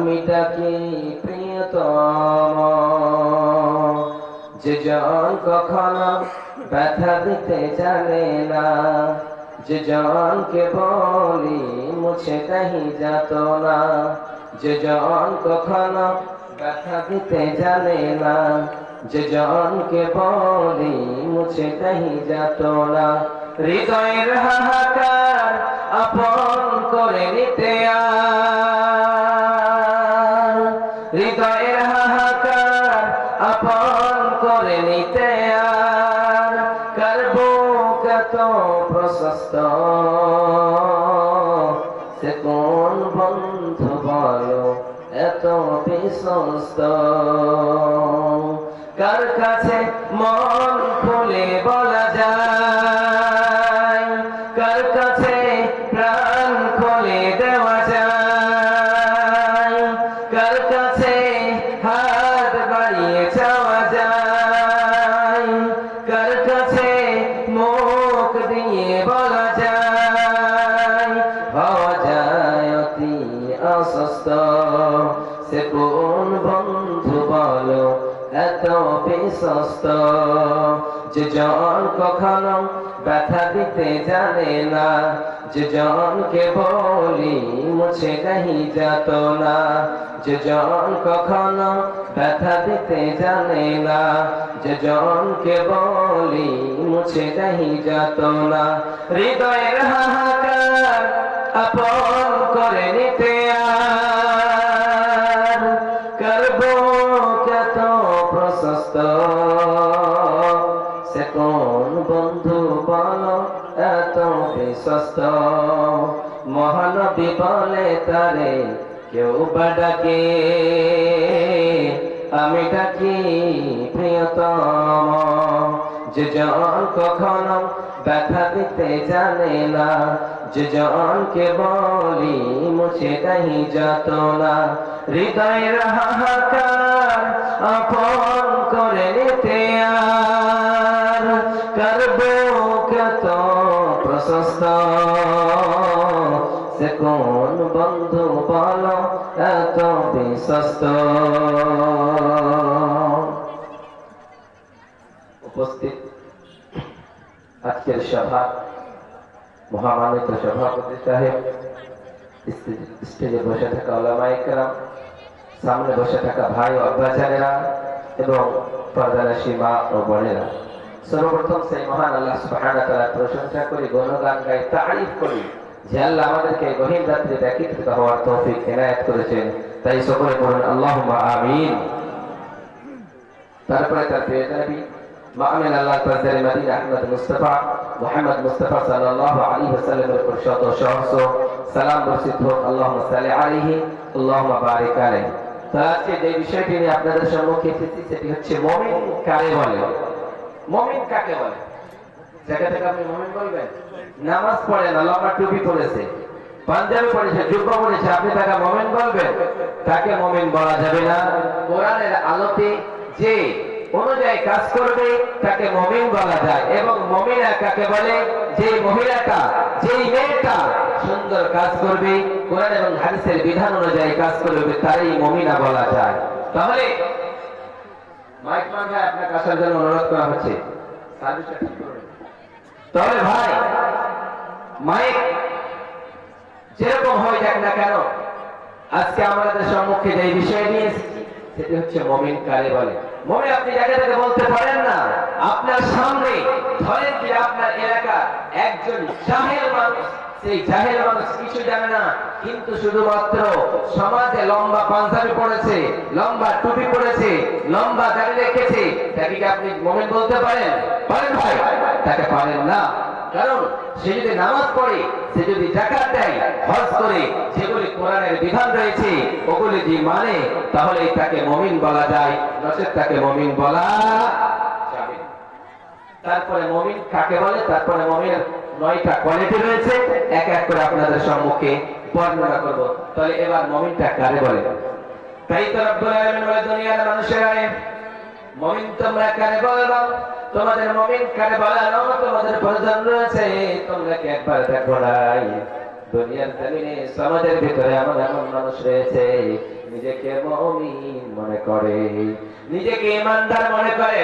আমি ডাকি প্রিয়তম, যে জন কখনো ব্যথা দিতে জানে না, যে জনকে বলি মুছে नहीं যাত না, যে জন কখনো ব্যথা দিতে জানে না, যে জনকে বলি মুছে नहीं যাত না। হৃদয়ের হাহাকার আপন করে নিতে আর, হৃদয়ের হাহাকার আপন করে নিতে আর, করবো কত প্রশস্ত, সে কোন বন্ধু বলো এত বিশ্বস্ত, কার কাছে মন খুলে বলা যায়, কার কাছে প্রাণ খুলে দেওয়া যায়, কার কাছে হাত বাড়িয়ে চাওয়া যায়, কার কাছে মুখ দিয়ে বলা যায়, হওয়া যায় অতি অসুস্থ, সে কোন বন্ধু বলো এত বিশ্বস্ত, যে জন কখনো ব্যথা দিতে জানে না, যে জনকে বলি মুছে नहीं যাত না, যে জন কখনো ব্যথা দিতে জানে না, যে জনকে বলি মুছে नहीं যাত না। হৃদয়ের হাহাকার আপন করে নিতে আর, করবো কত প্রশস্ত, সে কোন বন্ধু বলো এত বিশ্বস্ত। মহানবী বলে তারে কেউ বা ডাকে, আমি ডাকি প্রিয়তম, যে জন কখনো ব্যথা দিতে জানে না, যে জনকে বলি মুছে नहीं যাত না। হৃদয়ের হাহাকার আপন করে নিতে আর, করবো কত প্রশস্ত, সে কোন বন্ধু বলো এত বিশ্বস্ত। উপস্থিত আজকের সভা মহামান্বিত সভাপতি সাহেব, স্টেজে বসে থাকা উলামায়ে কেরাম, সামনে বসে থাকা ভাই ও আব্বাজানেরা এবং পর্দানশী মা ও বোনেরা, সর্বপ্রথম সেই মহান আল্লাহ সুবহানাহু ওয়া তাআলার প্রশংসা করি, গুণগান গাই, তারিফ করি যে আল্লাহ আমাদেরকে গহীন রাত্রিতে একত্রিত হওয়ার তৌফিক এনায়েত করেছেন। তাই সকলে বলুন আল্লাহুম্মা আমিন। তারপরে তার প্রিয় নবী মাআমিন আল্লাহ তাআলা মদিনা আহমদ মুস্তাফা মুহাম্মদ মুস্তাফা সাল্লাল্লাহু আলাইহি ওয়াসাল্লামের উপর শত সহস্র সালাম বর্ষিত হোক। আল্লাহুম্মা সাল্লি আলাইহি আল্লাহুম্মা বারিক আলাইহি। তো আজকে যে বিষয়টি নিয়ে আপনাদের সম্মুখে এসেছি সেটি হচ্ছে মুমিন কাকে বলে। মুমিন কাকে বলে? জায়গা থেকে আপনি মুমিন বলবেন? নামাজ পড়ে না, লম্বা টুপি পরেছে, পাঞ্জাবি পরেছে, জুব্বা পরেছে, আপনি তাকে মুমিন বলবেন? তাকে মুমিন বলা যাবে না। কোরআনের আলোতে যে অনুযায়ী কাজ করবে তাকে মুমিন বলা যায়। এবং মুমিনা কাকে বলে? যে মহিলাটা, যেই মেয়েটা সুন্দর কাজ করবে, কোরআন এবং হাদিসের বিধান অনুযায়ী কাজ করবে, তারই মুমিনা বলা যায়। তাহলে মাইক মাঝে আপনাকে আসার জন্য অনুরোধ করা হচ্ছে। তাহলে ভাই, মাইক যেরকম হয়ে যাক না কেন, আজকে আমাদের সম্মুখে যে বিষয় নিয়ে এসেছি সেটি হচ্ছে মুমিন কারে বলে। মুমিন আপনি জায়গা থেকে বলতে পারেন না। আপনার সামনে ধরেন যে আপনার এলাকা একজন জাহেল মানুষ, সেই জাহেল মানুষ কিছু জানে না, কিন্তু শুধুমাত্র সমাজে লম্বা পাঞ্জাবি পরেছে, লম্বা টুপি পরেছে, লম্বা দাড়ি রেখেছে, তাকে কি আপনি মুমিন বলতে পারেন? পারেন ভাই? তাকে পারেন না। কারণ সে যদি নামাজ পড়ে, সে যদি যাকাত দেয়, হজ করে, যেগুলি কোরআনের বিধান রয়েছে ওগুলি যে মানে, তাহলে তাকে মুমিন বলা যায়, নচেৎ তাকে মুমিন বলা যাবে না। তারপরে মুমিন কাকে বলে? তারপরে মুমিনের 9টা কোয়ালিটি রয়েছে, এক এক করে আপনাদের সম্মুখে বর্ণনা করব। তাহলে এবার মুমিনটা কারে বলে? তাই তো রব্বুল আলামিন বলে, দুনিয়ার মানুষেরা মুমিন তোমরা কারে বলবা? তোমাদের মুমিন কারে বলানো তোমাদের প্রয়োজন রয়েছে। তোমরা কি একবার দেখো নাই দুনিয়ার জমিনে সমাজের ভিতরে এমন এমন মানুষ রয়েছে নিজেকে মুমিন মনে করে, নিজেকে ইমানদার মনে করে,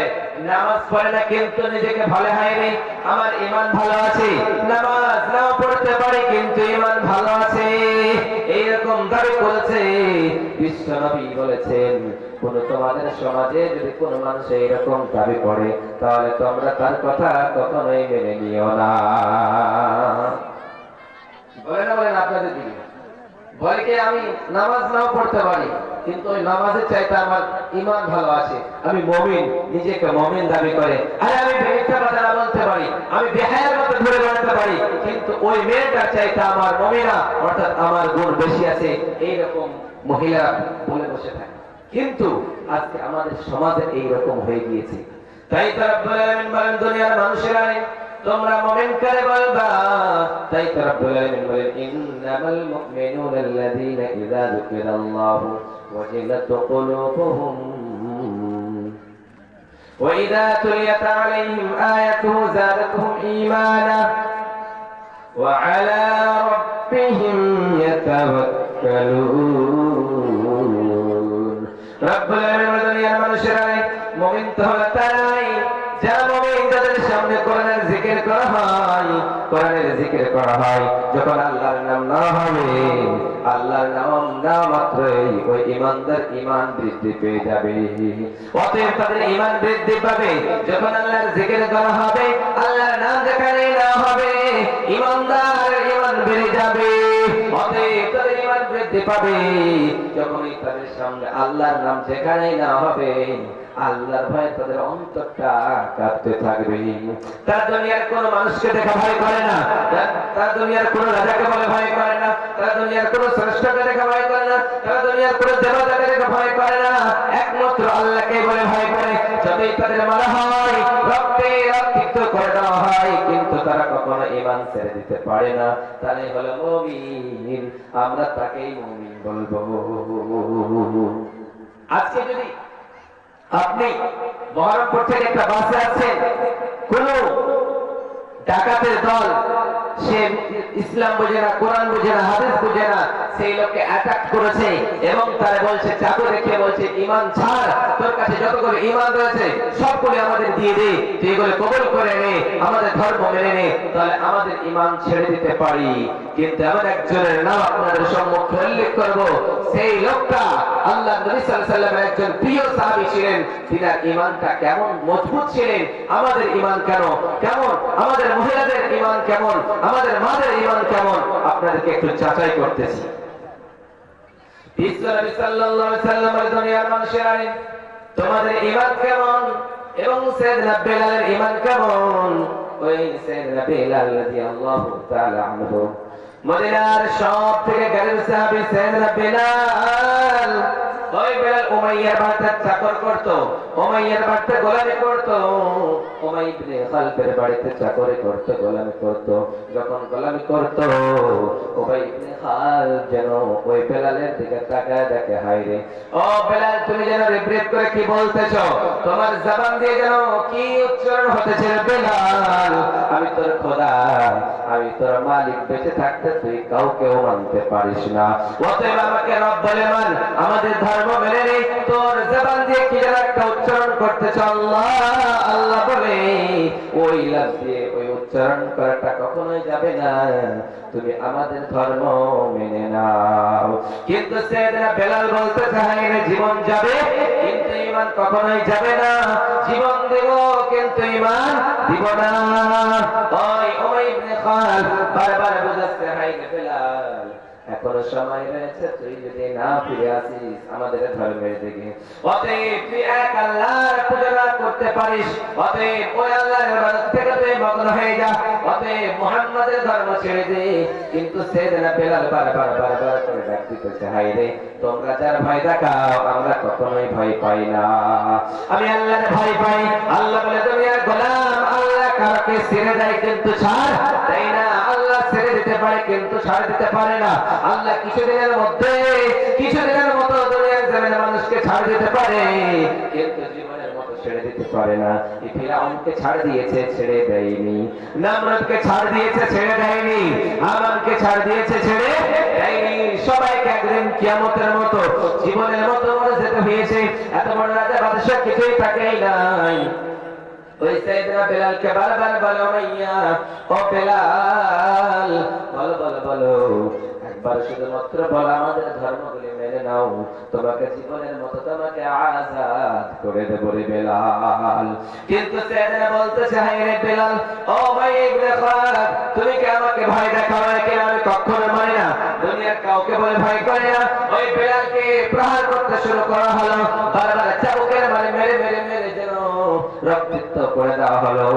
নামাজ পড়ে না কিন্তু নিজেকে ভালো হয়নি, আমার ইমান ভালো আছে, নামাজ নাও পড়তে পারে কিন্তু ইমান ভালো আছে, এইরকম দাবি করেছে। বিশ্বনবী বলেছেন, কোন তোমাদের সমাজে যদি কোন মানুষ এইরকম দাবি করে তাহলে তোমরা তার কথা কখনোই মেনে নিও না। বলে না বলেন আপনাদের দিকে বলে কি আমি নামাজ নাও পড়তে পারি কিন্তু ওই নামাজের চাইতে আমার ইমান ভালো আছে, আমি মুমিন, নিজেকে মুমিন দাবি করে। আরে আমি মিথ্যা কথা না বলতে পারি, আমি বেহায়ার মতো ঘুরে বেড়াতে পারি কিন্তু ওই মেয়েটার চাইতে আমার মুমিনা অর্থাৎ আমার গুণ বেশি আছে, এইরকম মহিলা বলে বসে থাকে। কিন্তু আজকে আমাদের সমাজে এইরকম হয়ে গিয়েছে। তাই তো রব্বুল আলামিন বলেন, দুনিয়ার মানুষেরা তোমরা মুমিন কারে বলবা? তাই তো রব্বুল আলামিন বলেন, ইন্নামাল মুমিনুনা আল্লাযীনা ইযা যুকিরাল্লাহু ওয়াজিলাত কুলুবুহুম ওয়া ইযা তুলিয়াত আলাইহিম আয়াতুহু যাদাতুহুম ঈমানা ওয়া আলা রাব্বিহিম ইয়াতাওয়াক্কালুন। রব্বুল আলামিন বলেন, দুনিয়ার মানুষেরা মুমিন তো হলো তারাই যারা মুমিন, যাদের সামনে কোরআনের জিকির করা হয়, কোরআনের জিকির করা হয়, যখন আল্লাহর নাম না হবে, আল্লাহর নাম না মাত্রই ওই ঈমানদার ঈমান বৃদ্ধি পেয়ে যাবে। অতএব তাদের ঈমান বৃদ্ধি পাবে যখন আল্লাহর জিকির করা হবে, আল্লাহর নাম যেখানে না হবে ঈমানদার ঈমান বেড়ে যাবে। অতএব তাদের ঈমান বৃদ্ধি পাবে যখনই তাদের সামনে আল্লাহর নাম যেখানে না হবে, আল্লাহর ভয়ে তাদের অন্তরটা কাঁপতে থাকবে। তারা দুনিয়ার কোন মানুষকে দেখা ভয় করে না, তারা দুনিয়ার কোন রাজাকে বলে ভয় করে না, তারা দুনিয়ার কোন শ্রেষ্ঠকে দেখা ভয় করে না, তারা দুনিয়ার কোন দেবতাকে দেখা ভয় করে না, একমাত্র আল্লাহকে বলে ভয় করে। যতই তাদের মারা হয়, রক্তে রক্তিত করে দেওয়া হয়, কিন্তু তারা কখনো ঈমান ছেড়ে দিতে পারে না। তারাই হলো মুমিন, আমরা তাকেই মুমিন বলবো। আজকে যদি আপনি বহরমপুর থেকে একটা বাসে আছেন, কোন ডাকাতের দল, সে ইসলাম বুঝে না, কোরআন বুঝে না, হাদিস বুঝে না, সেই লোককে অ্যাটাক করেছে এবং তারা বলছে, চাকু রেখে বলছে, ঈমান ছাড়, তোর কাছে যতগুলো ঈমান রয়েছে সবগুলো আমাদের দিয়ে দে, তুই এগুলো কবুল করে নে, আমাদের ধর্ম মেনে নে, তাহলে আমাদের ঈমান ছেড়ে দিতে পারি। কিন্তু এমন একজনের নাম আপনাদের সম্মুখে উল্লেখ করব, সেই লোকটা আল্লাহ নবী সাল্লাল্লাহু আলাইহি ওয়াসাল্লামের একজন প্রিয় সাহাবী ছিলেন। তিনার ঈমানটা কেমন মজবুত ছিলেন, আমাদের ঈমান কেমন, আমাদের মহিলাদের ঈমান কেমন, আমাদের মাদের ঈমান কেমন, আপনাদেরকে একটু যাচাই করতেছি। বিশ্বনবী সাল্লাল্লাহু আলাইহি ওয়াসাল্লামের দুনিয়ার মানুষেরা তোমাদের ঈমান কেমন এবং সাইয়েদনা বেলালের ঈমান কেমন? ওই সাইয়েদনা বেলাল রাদিয়াল্লাহু তাআলা আনহু মদিনার সব থেকে গরিব সাহাবী সাইয়েদনা বেলাল। ওই বেলাল উমাইয়ার বাড়িতে চাকর করত, উমাইয়ার বাড়িতে গোলামি করত, উমাইয়া ইবনে খালফের বাড়িতে চাকরি করত, গোলামি করত। যখন গোলামি করত, উমাইয়া ইবনে খালফ যেন ওই বেলালের দিকে তাকায় দেখে, হায় রে, ও বেলাল তুমি যেন রিপ্রেট করে কি বলতেছ, তোমার জবান দিয়ে যেন কি উচ্চারণ হতেছে, বেলাল আমি তোর খোদা, আমি তোর মালিক, বেঁচে থাকতে তুই কাউকেও মানতে পারিস না, অতএব আমাকে রব বলে মান, আমাদের ধর্ম মেনে নে। তোর জবান দিয়ে কি যেন একটা উচ্চারণ করতেছ আল্লাহ আল্লাহ বলে, ওই লফজ দিয়ে ওই উচ্চারণ করাটা কখনোই যাবে না, তুমি আমাদের ধর্ম মেনে নাও। কিন্তু সাইয়েদনা বেলাল বলতে চায় না, জীবন যাবে কিন্তু ঈমান কখনোই যাবে না, জীবন দেব কিন্তু ঈমান দিব না। ওই উমাইয়া ইবনে খালফ বারবার বুঝাচ্ছে, হায় রে বেলাল, এখনো সময় রয়েছে, তুই যদি না ফিরে আসিস আমাদের ধর্মের দিকে, অতএব তুই এক আল্লাহর পূজা করতে পারিস, অতএব ওই আল্লাহর ইবাদত থেকে তুই মগ্ন হয়ে যা, অতএব মুহাম্মাদের ধর্ম ছেড়ে দে। কিন্তু সাইয়েদনা বেলাল বারবার করে ডাক দিতেছে, হায় রে, তোমরা যার ভয় দেখাও আমরা কখনোই ভয় পাই না, আমি আল্লাহর ভয় পাই। আল্লাহ বলে, দুনিয়ার গোলাম আল্লাহ কাউকে ছেড়ে দেয় কিন্তু ছাড় দেয় না, আল্লাহ ছেড়ে দিতে পারে কিন্তু ছাড় দিতে পারে না। আল্লাহ কিছুদিনের মতো দুনিয়ার জমিনে মানুষকে ছাড় দিতে পারে, কিন্তু জীবনের মতো ছেড়ে দিতে পারে না। এই ফিরাউনকে ছাড় দিয়েছে, ছেড়ে দেয়নি। নামরুদকে ছাড় দিয়েছে, ছেড়ে দেয়নি। হামানকে ছাড় দিয়েছে, ছেড়ে দেয়নি। সবাইকে একদিন কিয়ামতের মতো জীবনের মতো মরে যেতে হয়েছে। এত বড় রাজা বাদশা কিছুই থাকেই নাই। ওই সাইয়েদনা বেলালকে বারবার বলো, মাইয়া ও বেলাল, বলো বলো বলো, একবার শুধুমাত্র বলো আমাদের ধর্মগুলি মেনে নাও, তোমাকে জীবনের মতো তোমাকে আজাদ করে দেব রে বেলাল। কিন্তু সাইয়েদনা বলতেছে, হায় রে বেলাল, ও ভাই ইবনে খালাদ, তুমি কি আমাকে ভয় দেখাও? নাকি আমি কখনো মানি না, দুনিয়ার কাউকে বলে ভয় করে না। ওই বেলালকে প্রহার করতে শুরু করা হলো, বারবার চাবুকের মানে মেরে মেরে মেরে যেন রক্তাক্ত করে দেওয়া হলো।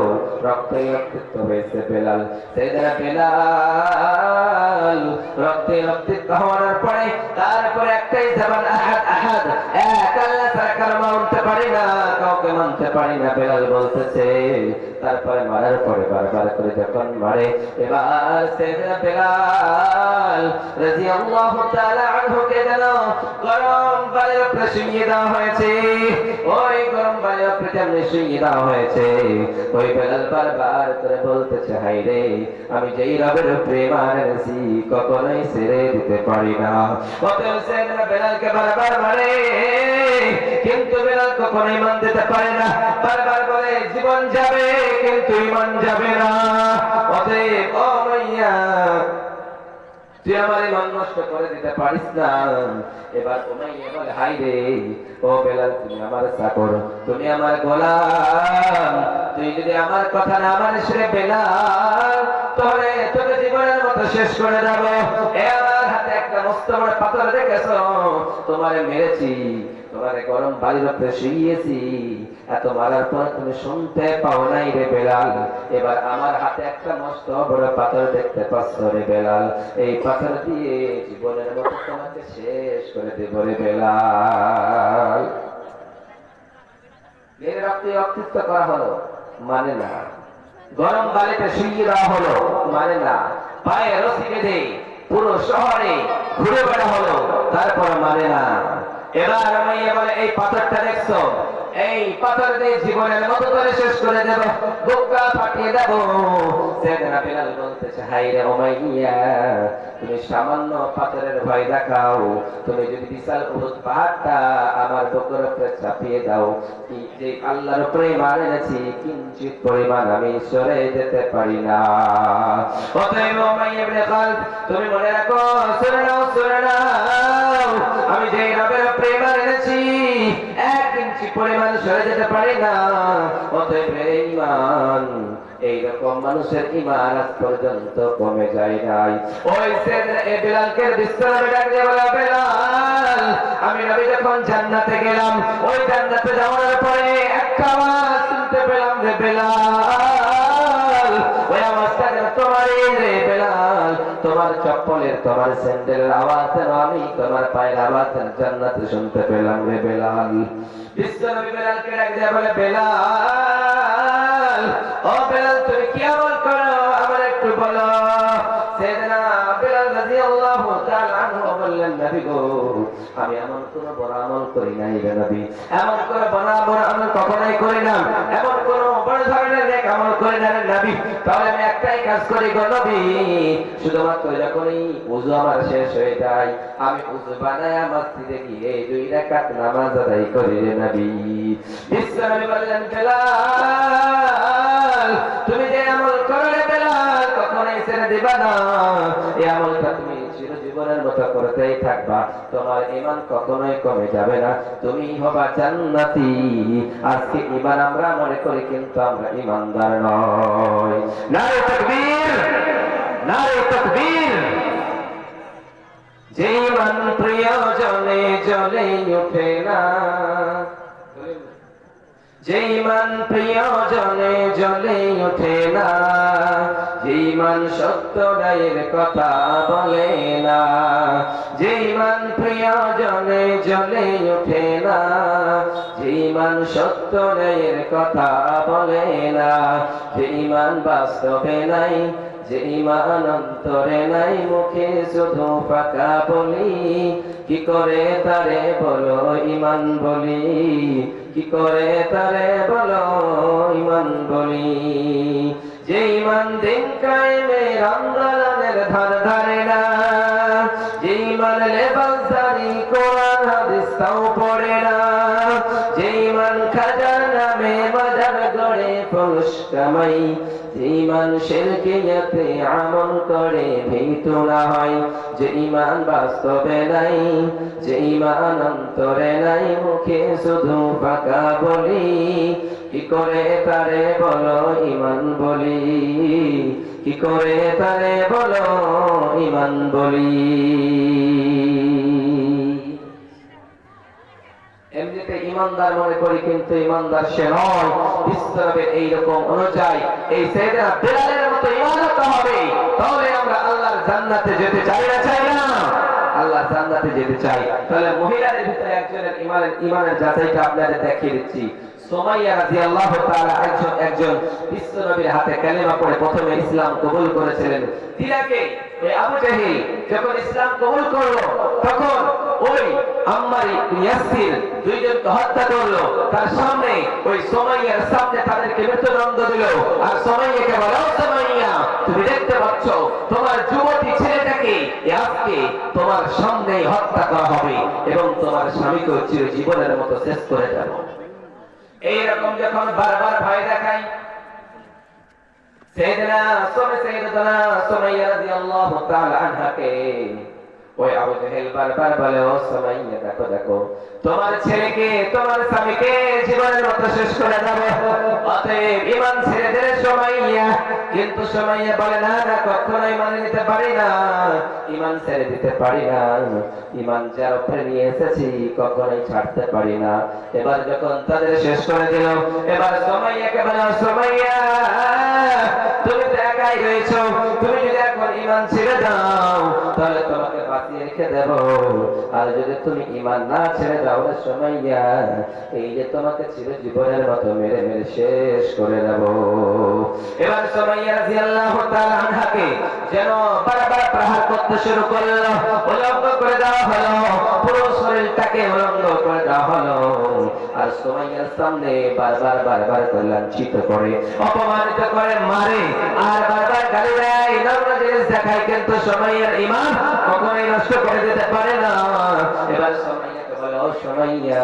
রক্তে রক্তাক্ত হয়েছে বেলাল। সাইয়েদনা বেলাল রক্তে রক্তাক্ত হওয়ার পরে তারপরে একটাই জবান, আহাদ আহাদ, এক আল্লাহ ছাড়া কারো মানতে পারি না, কাউকে মানতে পারি না, বেলাল বলতেছে। তারপরে মারার পরে বারবার করে যখন মারে, এবার সাইয়েদনা বেলাল রাদিয়াল্লাহু তাআলা আনহুকে যেন গরম বালির উপরে শুইয়ে দেওয়া হয়েছে। ওই গরম বালির উপরে যেমনি শুইয়ে দেওয়া হয়েছে, ওই বেলাল বারবার করে বলতেছে, হায় রে, আমি যেই রবের প্রেম এনেছি কখনোই ছেড়ে দিতে পারি না। অতএব সাইয়েদনা বেলালকে বারবার মারে, কিন্তু বেলাল কখনো ঈমান দিতে পারে না। বারবার বলে জীবন যাবে কিন্তু ঈমান যাবে না। অতএব ও মাইয়া, তুই আমার ঈমান নষ্ট করে দিতে পারিস না। এবার উমাইয়া বলে, হায় রে, ও বেলাল, তুমি আমার চাকর, তুমি আমার গোলাম, তুই যদি আমার কথা না মানিস রে বেলাল, তাহলে তোকে জীবনের মতো শেষ করে দেব। আমার হাতে একটা মস্ত বড় পাথর রেখেছো, তোমারে মেরেছি, তোমারে গরম বালির উপরে শুইয়েছি, এত মারার পর তুমি শুনতে পাও নাই রে বেলাল। এবার আমার হাতে একটা মস্ত বড় পাথর দেখতে পাচ্ছ রে বেলাল, এই পাথর দিয়ে জীবনের মতো তোমাকে শেষ করে দেব রে বেলাল। মেরে রক্তে রক্তাক্ত করা হলো, মানে না। গরম বালিতে শুইয়ে দেওয়া হলো, মানে না। পায়ে রশি বেঁধে পুরো শহরে ঘুরে বেড়া হলো, তারপর মানে না। এবার উমাইয়া বলে, এই পাথরটা দেখছো, এই পাথর দিয়ে জীবনের মতো করে শেষ করে দেব, বুকটা ফাটিয়ে দেব। সাইয়েদনা বেলাল বলতেছে, হায় রে উমাইয়া, তুমি সামান্য পাথরের ভয় দেখাও, তুমি যদি বিশাল উহুদ পাহাড়টা আমার বুকের উপরে চাপিয়ে দাও, যে আল্লাহর উপরে ঈমান এনেছি কিঞ্চিত পরিমাণ আমি সরে যেতে পারি না। অতএব উমাইয়া ইবনে খালদ, তুমি মনে রাখো, শুনে নাও, শুনে নাও, আমি যে রবের উপরে ঈমান এনেছি এক ইঞ্চি পরিমাণ সরে যেতে পারি না। অতএব ঈমান, এইরকম মানুষের ঈমান আজ পর্যন্ত কমে যায় নাই। ওই সাইয়েদনা বেলালকে বিশ্বনবী ডাক দিয়ে বলে, বেলাল, আমি নবী যখন জান্নাতে গেলাম, ওই জান্নাতে যাওয়ার পরে একটা আওয়াজ শুনতে পেলাম রে বেলাল, ওই আওয়াজটা যেন তোমারই রে বেলাল, তোমার চপ্পলের, তোমার স্যান্ডেলের আওয়াজ যেন আমি তোমার পায়ের আওয়াজ জান্নাতে শুনতে পেলাম রে বেলাল। বিশ্বনবী বেলালকে ডাক দিয়ে বলে, বেলাল, ও বেলাল, তুমি কি আমল করো আমার একটু বলো। সাইয়েদনা বেলাল রাদিয়াল্লাহু তাআলা আনহু বললেন, নবী গো, আমি এমন কোন বড় আমল করি নাই রে নবী, এমন কোন বড় আমল কখনোই করি না, এমন কোন বড় ধরনের নেক আমল করি না রে নবী। তাহলে আমি একটাই কাজ করি গো নবী, শুধুমাত্র যখনই ওযু আমার শেষ হয়ে যায়, আমি ওযু বানায়া মসজিদে গিয়ে 2 রাকাত নামাজ আদায় করি রে নবী। বিশ্বনবী বললেন, বেলাল, তুমি যে আমল করো রে বেলাল, কখনোই ছেড়ে দিবা না। এই আমলটা তুমি চিরজীবনের মতো করতেই থাকবা, তোমার ঈমান কখনোই কমে যাবে না, তুমি হবা জান্নাতি। আজকে ঈমান আমরা মনে করি, কিন্তু আমরা ঈমানদার নয়। নারে তাকবীর, নারে তাকবীর। যে ঈমান প্রিয়জনে জ্বলে ওঠে না, যে ঈমান প্রিয়জনে জ্বলে ওঠে না, যে ঈমান সত্য ন্যায়ের কথা বলে না, যে ঈমান প্রিয়জনে জ্বলে ওঠে না, যে ঈমান সত্য ন্যায়ের কথা বলে না, যে ঈমান বাস্তবে নাই, যে ঈমান অন্তরে নাই, মুখে শুধু পাকা বলি, কি করে তারে বলো ঈমান বলি, কি করে তারে বলো ঈমান বলি। যে ঈমান দিন কায়েমের আন্দোলনের ধার ধারে না, যে ঈমান লেবাসদারি কোরআন হাদিস তাও পড়ে না, যে ঈমান খাজার নামে বাজার গড়ে ফুস কামাই, যে ঈমান শিরকিয়াতে আমল করে ভীত না হয়, যে ঈমান বাস্তবে নাই, যে ঈমান অন্তরে নাই, মুখে শুধু ফাঁকা বলি, কি করে তারে বলো ঈমান বলি, কি করে তারে বলো ঈমান বলি। এমনিতে ইমানদার মনে করি, কিন্তু ইমানদার সে নয়। বিশ্বনবীর এইরকম অনুযায়ী এই সাইয়েদনা বেলালের মতো ঈমান হতে হবে, তাহলে আমরা আল্লাহর জান্নাতে যেতে চাই না, চাই না? আল্লাহর জান্নাতে যেতে চাই। তাহলে মহিলাদের ভিতরে একজনের ঈমানের যাচাইটা আপনাদের দেখিয়ে দিচ্ছি। সুমাইয়া রাদিয়াল্লাহু তাআলা একজন বিশ্বনবীর হাতে কালেমা পড়ে প্রথমে ইসলাম কবুল করেছিলেন। তিনাকে এই আবু জাহেল যখন ইসলাম কবুল করলো, তখন ওই আম্মার ইবনে ইয়াসির দুইজনকে হত্যা করলো। তার সামনে ওই সুমাইয়ার সামনে তাদেরকে মৃত্যুদণ্ড দিল। আর সুমাইয়াকে বলো, সুমাইয়া তুমি দেখতে পাচ্ছ তোমার যুবতী ছেলেটাকে আজকে তোমার সামনেই হত্যা করা হবে এবং তোমার স্বামীকে চিরজীবনের মতো শেষ করে দেব। এইরকম যখন বারবার ভয় দেখাই, সাইয়েদনা সুমাইয়া রাদিয়াল্লাহু তাআলা আনহাকে ওই আবু জাহেল বারবার বলে, ও সুমাইয়া দেখো দেখো তোমার ছেলেকে তোমার স্বামীকে জীবনের মতো শেষ করে দেবে, অতএব ঈমান ছেড়ে দে সুমাইয়া। কিন্তু সুমাইয়া বলে, না না, কখনোই মানে নিতে পারি না, ঈমান ছেড়ে দিতে পারি না, ঈমান যার উপরে নিয়ে এসেছি কখনোই ছাড়তে পারি না। এবার যখন তাদের শেষ করে দিল, এবার সুমাইয়াকে বলে, সুমাইয়া তুমি তো একাই রয়েছো, তুমি যদি এখন ঈমান ছেড়ে দাও তাহলে তোমাকে বাঁচিয়ে রেখে দেব, আর যদি তুমি ঈমান না ছেড়ে দাও সুমাইয়া, এই যে তোমাকে চিরজীবনের মতো মেরে মেরে শেষ করে দেব। এবার সুমাইয়া রাদিয়াল্লাহু তাআলা আনহাকে যেন বারবার প্রহার করতে শুরু করলো, উলঙ্গ করে দেওয়া হলো, পুরো শরীরটাকে উলঙ্গ করে দেওয়া হলো। আর সুমাইয়ার সামনে বারবার বারবার করে লাঞ্ছিত করে, অপমানিত করে, মারে আর বারবার গালি দেয়, নগ্ন জিনিস দেখায়, কিন্তু সুমাইয়ার ঈমান কখনোই নষ্ট করে দিতে পারে না। এবার সুমাইয়াকে বলে, ও সুমাইয়া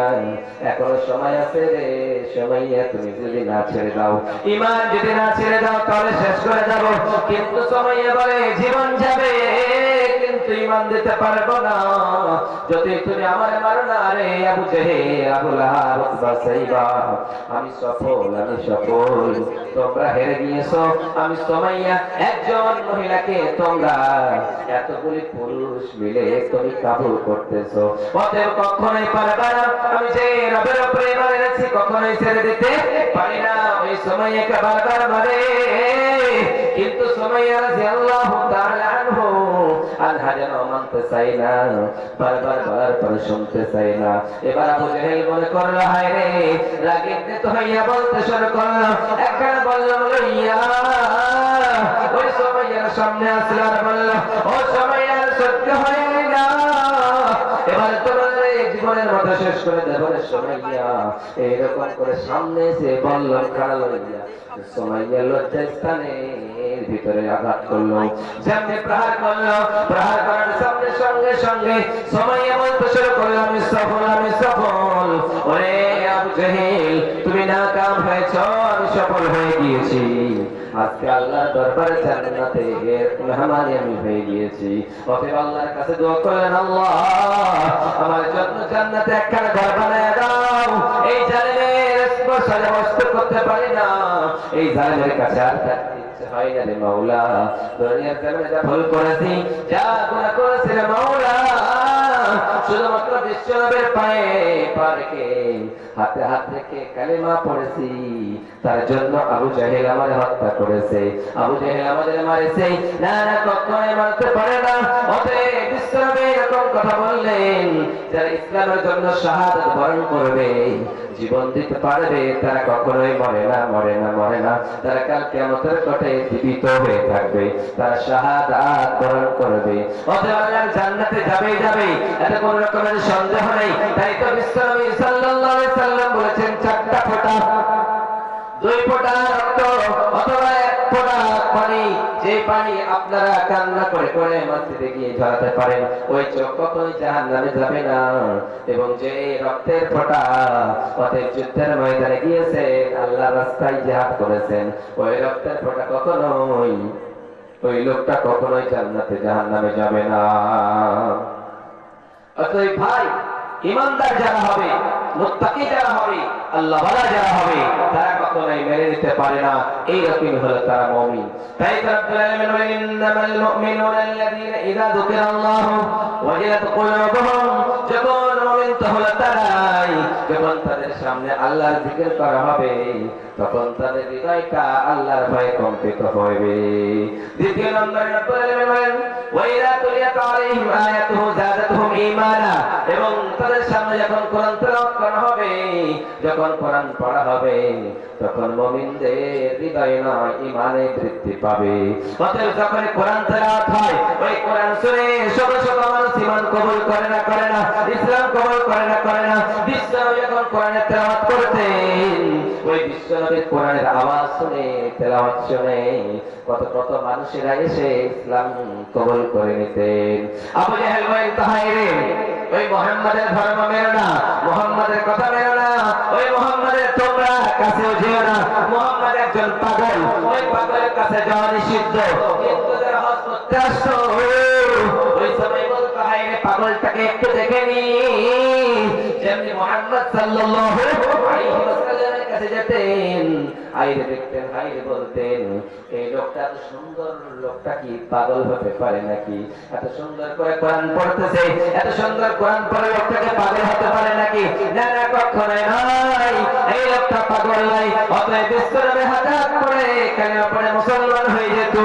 এখনো সময় আছে রে, সুমাইয়া তুমি যদি না ছেড়ে দাও, ঈমান যদি না ছেড়ে দাও তাহলে শেষ করে যাব। কিন্তু সুমাইয়া বলে, জীবন যাবে কিন্তু ঈমান দিতে পারবো না, যদি তুমি আমারে মারো না রে আবু জাহেল, আবু লাহাব, উতবা, সাইবা, আমি সফল, আমি সফল, তোমরা হেরে গিয়েছো। আমি সুমাইয়া একজন মহিলাকে তোমরা এতগুলি পুরুষ মিলে তুমি কাবু করতেছো, অতএব কখনোই পারবে না। আমি যে রবের উপরে ঈমান এনেছি কখনোই ছেড়ে দিতে পারি না। ওই সুমাইয়াকে বারবার মারে, কিন্তু সুমাইয়া রাদিয়াল্লাহু তাআলা আনহা যেন মানতে চাই না, বারবার বারবার শুনতে চাই না। এবার আবু জাহেল মনে করলো, হায় রে, রাগিত হইয়া বলতে শুরু করলো, একবার বললো ইয়া, ওই সুমাইয়ার সামনে আসলো আর বললো, ও সুমাইয়া সত্য হয়ে না, এবার তোমার জীবনের মতো শেষ করে দেব রে সুমাইয়া। এইরকম করে সামনে এসে বললো, খাড়া লইয়া সুমাইয়া লজ্জাস্থানের ভিতরে আঘাত করলো, সামনে প্রহার করলো। প্রহার করার সামনে সঙ্গে সঙ্গে সুমাইয়া বলতে শুরু করলো, আমি সফল, আমি সফল। ওরে আবু জাহেল তুমি নাকাম হয়েছ, আমি সফল হয়ে গিয়েছি, আজকে আল্লাহর দরবারে জান্নাতে মেহমানি আমি হয়ে গিয়েছি। অতএব আল্লাহর কাছে দোয়া করলেন, আল্লাহ আমার জন্য জান্নাতে একখানা ঘর বানায় দাও, এই জালিমের স্পর্শে বসতে করতে পারি না, এই জালিমের কাছে আর থাকতে ইচ্ছে হয় না রে মাওলা। দুনিয়ার জমিনে যা ভুল করেছি, যা গুনাহ করেছি রে মাওলা, শুধুমাত্র বিশ্বনবীর পায়ে পা রেখে হাতে হাত রেখে কালিমা পড়েছি, তার জন্য আবু জাহেল আমাদের হত্যা করেছে, আবু জাহেল আমাদের মারেছে, না না কখনোই মারতে পারে না। অতএব বিশ্বনবী এরকম কথা বললেন, যারা ইসলামের জন্য শাহাদাত বরণ করবে, জীবন দিতে পারবে, তারা কখনোই মরে না, মরে না, মরে না। তারা কাল কিয়ামতের কোঠে জীবিত হয়ে থাকবে, তারা শাহাদাত বরণ করবে। অতএব আল্লাহর জান্নাতে যাবেই যাবে, এতে কোনো রকমের সন্দেহ নেই। তাই তো বিশ্বনবী সাল্লাল্লাহু আলাইহি সাল্লাম বলেছেন, চারটা ফোঁটা, দুই ফোঁটা রক্ত অথবা এক ফোঁটা পানি, যে পানি আপনারা কান্না করে করে মসজিদে গিয়ে ঝরাতে পারেন, ওই চোখ কখনোই জাহান্নামে যাবে না। এবং যে রক্তের ফোঁটা অতএব যুদ্ধের ময়দানে গিয়েছেন, আল্লাহর রাস্তায় জিহাদ করেছেন, ওই রক্তের ফোঁটা কখনোই, ওই লোকটা কখনোই জান্নাতে জাহান্নামে যাবে না। অতএব ভাই, ইমানদার যারা হবে, মুত্তাকি যারা হবে, আল্লাহওয়ালা যারা হবে, তারা কখনোই মেনে নিতে পারে না এইরকমই হলো তারা মুমিন। তাই তো রব্বুল আলামিন বলেন, ইন্নামাল মুমিনুনা আল্লাযীনা ইযা যুকিরাল্লাহু ওয়াজিলাত কুলুবুহুম, যখন মুমিন তো হলো তারাই, যখন তাদের সামনে আল্লাহর জিকির করা হবে, তখন তাদের হৃদয়টা আল্লাহর ভয়ে কম্পিত হবে। দ্বিতীয় নম্বরে রব্বুল আলামিন বলেন, ওয়া ইযা তুলিয়াত আলাইহিম আয়াতুহু যাদাতুহুম ঈমানা, এবং তাদের সামনে যখন কোরআন তেলাওয়াত করা হবে, যখন কোরআন পড়া হবে, তখন মুমিনদের হৃদয়ে নয় ঈমানে বৃদ্ধি পাবে। অতএব যখন কোরআন তেলাওয়াত হয়, ওই কোরআন শুনে শত শত মানুষ ঈমান কবুল করে না, করে না, ইসলাম কবুল করে না, করে না। বিশ্বনবী যখন কোরআনের তেলাওয়াত করতেন, ওই বিশ্বনবীর কোরআনের আওয়াজ শুনে, তেলাওয়াত শুনে কত কত মানুষেরা এসে ইসলাম কবুল করে নিতেন। আবু জাহেল বলেন, তাহাইরে ওই মুহাম্মাদের ধর্ম মেনো না, মুহাম্মাদের কথা মেনো না, ওই মুহাম্মাদের তোমরা কাছেও যেও না, মুহাম্মাদ একজন পাগল, ওই পাগলের কাছে যাওয়া নিষিদ্ধ। কিন্তু যারা হজ করতে আসতো, ওই সময় বলতো, হায়রে পাগলটাকে একটু দেখে নি। যেমনি মুহাম্মদ সাল্লাল্লাহু আলাইহি ওয়াসাল্লামের কাছে যেতেন, হায়রে দেখতেন, হায়রে বলতেন, এই লোকটা এত সুন্দর, লোকটা কি পাগল হতে পারে নাকি? এত সুন্দর করে কোরআন পড়তেছে, এত সুন্দর কোরআন পড়ে লোকটাকে পাগল হতে পারে নাকি? না না, কখনোই নয়, এই লোকটা পাগল নাই। অতএব বিশ্বনবী হাজাত পড়ে কালিমা পড়ে মুসলমান হয়ে যেত।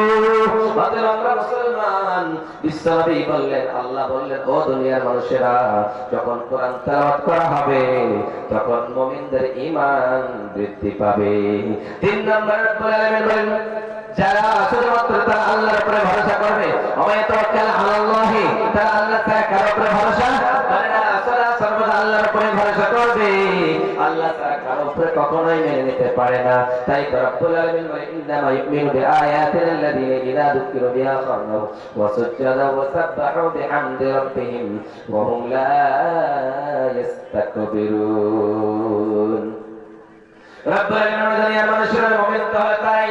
অতএব আমরা মুসলমান। বিশ্বনবী বললেন, আল্লাহ বললেন, ও দুনিয়ার মানুষেরা, যখন কোরআন তেলাওয়াত করা হবে, তখন মুমিনদের ঈমান বৃদ্ধি পাবে। তিন নম্বর রব্বুল আলামিন বলেন, যারা শুধুমাত্র তারা আল্লাহর উপরে ভরসা করবে, ওয়া তাওয়াক্কাল আলাল্লাহি, তারা আল্লাহ তাআলা কারো উপরে ভরসা করে না, সদা সর্বদা আল্লাহর উপরে ভরসা করবে, আল্লাহ তাআলা কারো উপরে কখনোই মেনে নিতে পারে না। তাই তো রব্বুল আলামিন বলেন, ইন্নামা ইউমিনু বিআয়াতিনা আল্লাযীনা ইযা যুকিরু বিহা খারু ওয়া সুজদান ওয়া সাব্বাহু বিহামদি রাব্বিহিম ওয়া হুম লা ইস্তাকবিরুন। রব্বুল আলামিন দুনিয়ার মানুষেরা মুমিন তো হয়, তাই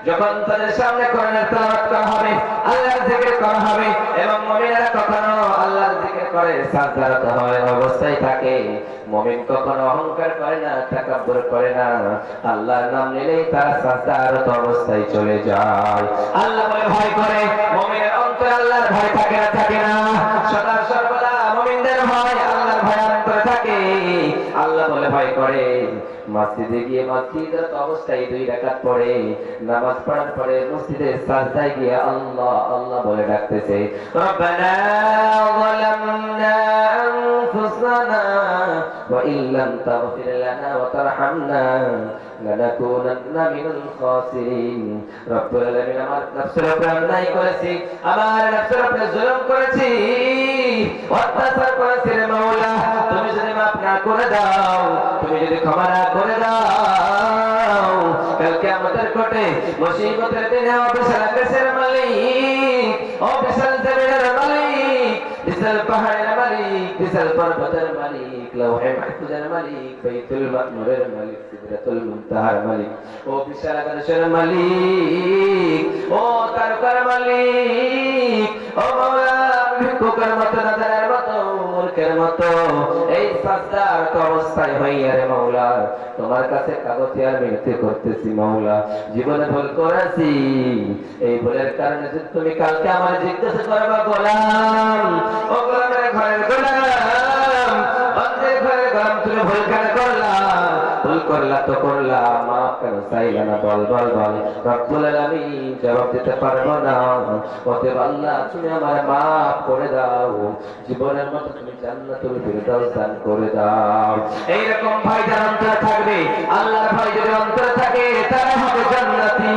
যখন তাদের সামনে কোরআনের তেলাওয়াত করা হবে, আল্লাহর জিকির করা হবে, এবং মুমিনেরা কখনো আল্লাহর জিকির করে সাজদারত হয় অবস্থায় থাকে, মুমিন কখনো অহংকার করে না, তাকাব্বুর করে না, আল্লাহর নাম নিলেই তারা সাজদারত অবস্থায় চলে যায়। আল্লাহ বলে ভয় করে, মুমিনের অন্তরে আল্লাহর ভয় থাকে না, থাকে না? সদা সর্বদা মুমিনদের ভয়, আল্লাহর ভয় অন্তরে থাকে। আল্লাহ বলে ভয় করে, মসজিদে গিয়ে মসজিদরত অবস্থায় 2 রাকাত পড়ে, নামাজ পড়ার পরে মসজিদের সাজদায় গিয়ে আল্লাহ আল্লাহ বলে ডাকতেছে, রব্বানা যালামনা আনফুসানা ওয়া ইল্লাম তাগফির লানা ওয়া তারহামনা লানাকুনান্না মিনাল খাসিরিন। রব্বুল আলামিন, আমার নফসের উপরে অন্যায় করেছি, আমার নফসের উপরে জুলুম করেছি, অত্যাচার করেছি রে মাওলা, তুমি যদি মাফ না করে দাও, তুমি যদি ক্ষমা না করে দাও, কালকে আমাদের কোটে মুসিবতের দিনে ও বিশাল আকাশের মালিক, ও বিশাল জমিনের মালিক, বিশাল পাহাড়ের মালিক, বিশাল পর্বতের মালিক, লৌহে মাহফুজের মালিক, বাইতুল মাকমুরের মালিক, সিদরাতুল মুনতাহার মালিক, ও বিশাল আকাশের মালিক, ও তারকার মালিক, ও মাওলা, ভিক্ষুকের মতো, নাদারের মতো, মূর্খের মতো এই সাজদার অবস্থায় হইয়া রে মাওলা তোমার কাছে কাগজে আর মিনতি করতেছি মাওলা, জীবনে ভুল করেছি, এই ভুলের কারণে যদি তুমি কালকে আমার জিজ্ঞাসা করবা, গোলাম ও গোলামের ঘরের গোলাম, তো করলাম, মাফ কেন চাইলা না? বল বল বল। রব্বুল আলামিন জবাব দিতে পারবো না। অতএব আল্লাহ তুমি আমার মাফ করে দাও, জীবনের মতো তুমি জান্নাতুল ফিরদাউস দান করে দাও। এইরকম ভাই যার অন্তরে থাকবে, আল্লাহর ভয় যদি অন্তরে থাকে, তারা হবে জান্নাতি।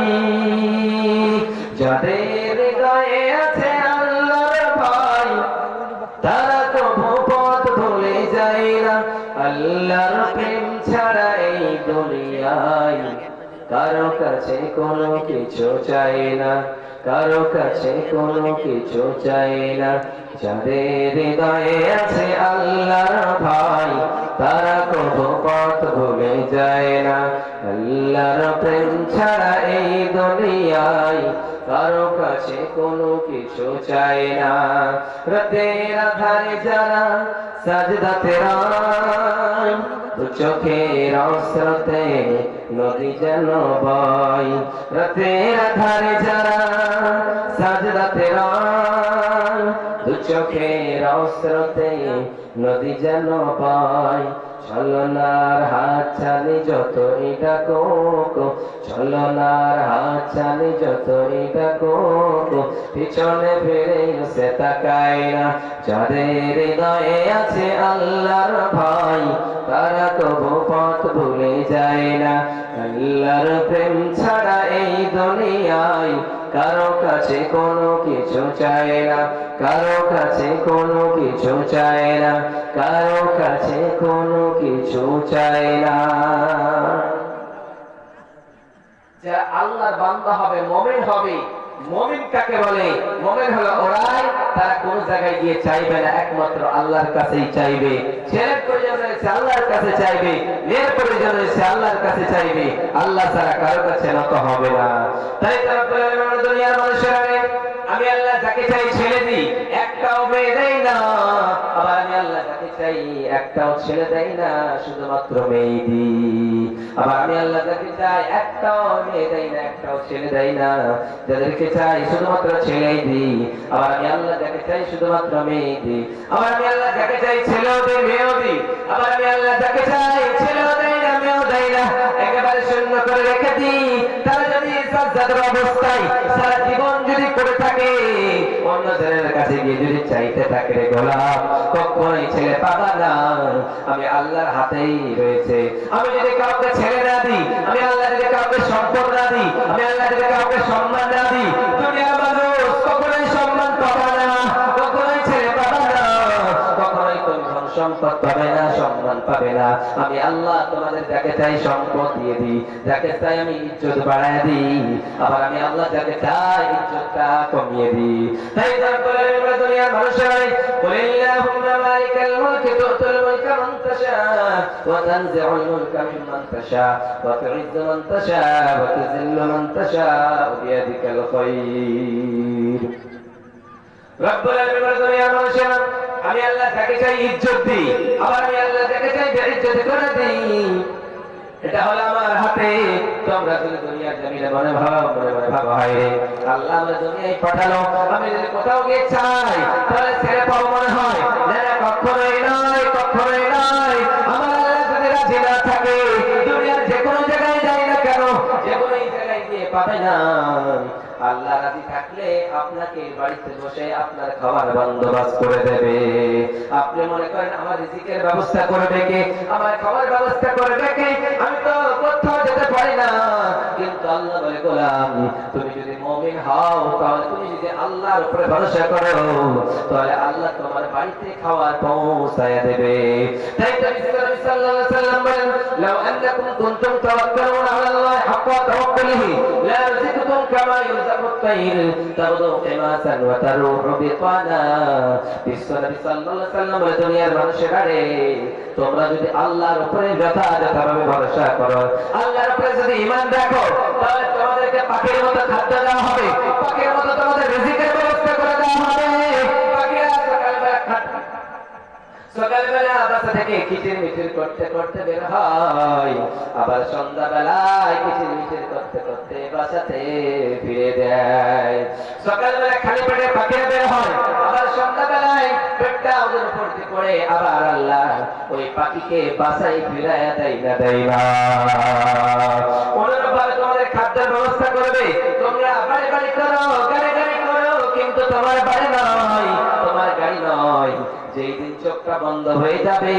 যাদের হৃদয়ে আছে আল্লাহর ভয়, তারা কবু পথ ভুলে যায় না। আল্লাহর প্রেম ছাড়া এই দুনিয়ায় কারো কাছে কোনো কিছু চাই না, কারো কাছে কোনো কিছু চাই না। যাদের হৃদয়ে আছে আল্লাহর ভয়, তারা কবু পথ ভুলে যায় না। আল্লাহর প্রেম ছাড়া এই দুনিয়ায় কারো কাছে কোনো কিছু চাই না। রাতের আধারে যারা সাজদাতে রয়, চোখের স্রোতে নদী যেন বয়। রাতের আধারে যারা সাজদাতে রয়, চোখের স্রোতে নদী যেন বয়। ছলনার হাত ছানি যতই ডাকো, ছলনার হাত ছানি যতই ডাকো, পিছনে ফিরে সে তাকায় না। যাদের হৃদয়ে আছে আল্লাহর ভয়, তারা কবু পথ ভুলে যায় না। আল্লাহর প্রেম ছাড়া এই দুনিয়ায় কারো কাছে কোনো কিছু চায় না, কারো কাছে কোনো কিছু চায় না, কারো কাছে কোনো কিছু চায় না। যারা আল্লাহর বান্দা হবে, মুমিন হবে। মুমিন কাকে বলে? মুমিন হলো ওরাই, তারা কোন জায়গায় গিয়ে চাইবে না, একমাত্র আল্লাহর কাছেই চাইবে। ছেলের প্রয়োজন রয়েছে আল্লাহর কাছে চাইবে, মেয়ের প্রয়োজন রয়েছে আল্লাহর কাছে চাইবে, আল্লাহ ছাড়া কারো কাছে নত হবে না। তাই তারা দুনিয়ার মানুষেরা, আমি আল্লাহ যাকে চাই ছেলে দিই, একটাও মেয়ে দেই না। আবার আমি আল্লাহ যাকে চাই একটাও ছেলে দেই না, শুধুমাত্র মেয়ে দিই। আবার আমি আল্লাহ যাকে চাই একটাও মেয়ে দেই না, একটাও ছেলে দেই না। যাদেরকে চাই শুধুমাত্র ছেলেই দিই। আবার আমি আল্লাহ যাকে চাই শুধুমাত্র মেয়ে দিই। আবার আমি আল্লাহ যাকে চাই ছেলেও দিই, মেয়েও দিই। আবার আমি আল্লাহ যাকে চাই ছেলেও দেই না, মেয়েও দেই না, একেবারে শূন্য করে রেখে দিই। তারা যদি সাজদার অবস্থায় সারা জীবন যদি করে থাকে, অন্য ছেলের কাছে গিয়ে যদি চাইতে থাকে, রে গোলাম, কখনোই ছেলে পাবা না। আমি আল্লাহর হাতেই রয়েছে। আমি যদি কাউকে ছেলে না দিই, আমি আল্লাহ যদি কাউকে সম্পদ না দিই, আমি আল্লাহ যদি কাউকে সম্মান না দিই, দুনিয়ার মানুষ কখনোই সম্মান পাবা না, কখনোই ছেলে পাবা না, কখনোই তুমি সম্পদ পাবে না, সম্মান পাবে না। আমি আল্লাহ তোমাদের যাকে চাই সম্পদ দিয়ে দিই, যাকে চাই আমি ইজ্জত বাড়ায় দিই। আবার আমি আল্লাহ যাকে চাই ইজ্জতটা কমিয়ে দিই। তাই তারপরে আমরা দুনিয়ার মানুষেরা কুলিল্লাহুম্মা মালিকাল মুলকি তু'তিল মুলকা মান তাশা ওয়া তানজি'ুল মুলকা মিম্মান তাশা ওয়া তু'ইজ্জু মান তাশা ওয়া তুযিল্লু মান তাশা বিয়াদিকাল খায়র। রব্বুল আলামিন দুনিয়ার মানুষেরা, আমি আল্লাহ যাকে চাই ইজ্জত দিই, আবার আমি আল্লাহ যাকে চাই বেইজ্জত করে দিই। এটা হলো আমার হাতে। তোমরা যদি দুনিয়ার জমিনে মনে ভাব হয় রে, আল্লাহ আমাদের দুনিয়ায় পাঠালো, আমি যদি কোথাও গিয়ে চাই তাহলে ছেড়ে পাবো মনে হয় না, কখনোই নয়, কখনোই নয়। আমার আল্লাহ যদি রাজি না থাকে, দুনিয়ার যে কোনো জায়গায় যাই না কেন, যে কোনো জায়গায় গিয়ে পাবে না। আল্লাহ রাজি থাকলে আপনাকে বাড়িতে বসে আপনার খাবার বন্দোবস্ত করে দেবে। আপনি মনে করেন আমার রিজিকের ব্যবস্থা করবে কে, আমার খাবার ব্যবস্থা করবে কে? আমি তো কোথাও যেতে পারি না। কিন্তু আল্লাহ বলে, গোলাম, তুমি যদি মুমিন হও, তাহলে তুমি যদি আল্লাহর উপরে ভরসা করো, তাহলে আল্লাহ তোমার বাড়িতে খাবার পৌঁছায় দেবে। তাই নবী সাল্লাল্লাহু আলাইহি ওয়াসাল্লাম বলেন, লাউ আন্নাকুম কুনতুম তাওয়াক্কালুনা আলাল্লাহি হাক্কা তাওয়াক্কুলিহি লা রাযাকতুম কামা ইরযাকুত তাইর তাবদু খিমাসান ওয়া তারুহু বিতানা। বিশ্বনবী সাল্লাল্লাহু আলাইহি ওয়াসাল্লাম বলে, দুনিয়ার মানুষেরা রে, তোমরা যদি আল্লাহর উপরে যথাযথভাবে ভরসা করো, আল্লাহর উপরে যদি ঈমান রাখো, তাহলে তোমাদেরকে পাখির মতো খাদ্য দেওয়া হবে, পাখির মতো তোমাদের রিজিকের ব্যবস্থা করে দেওয়া হবে। পাখিরা সকালবেলা সকালবেলা বাসা থেকে কিচির মিচির করতে করতে বের হয়, আবার সন্ধ্যাবেলায় কিচির মিচির করতে করতে বাসাতে ফিরে দেয়। সকালবেলা খালি পেটে পাখিরা বের হয়, আবার সন্ধ্যাবেলায় পেটটা ওদের উপর দিয়ে পড়ে, আবার আল্লাহ ওই পাখিকে বাসায় ফিরায় দেয় না দেয় না। অনুরূপভাবে তোমাদের খাদ্যের ব্যবস্থা করবে, তোমরা বাড়ি বাড়ি করো, গাড়ি গাড়ি করো, কিন্তু তোমার বাড়ি নয়, তোমার গাড়ি নয়। যেই দিন চোখটা বন্ধ হয়ে যাবে,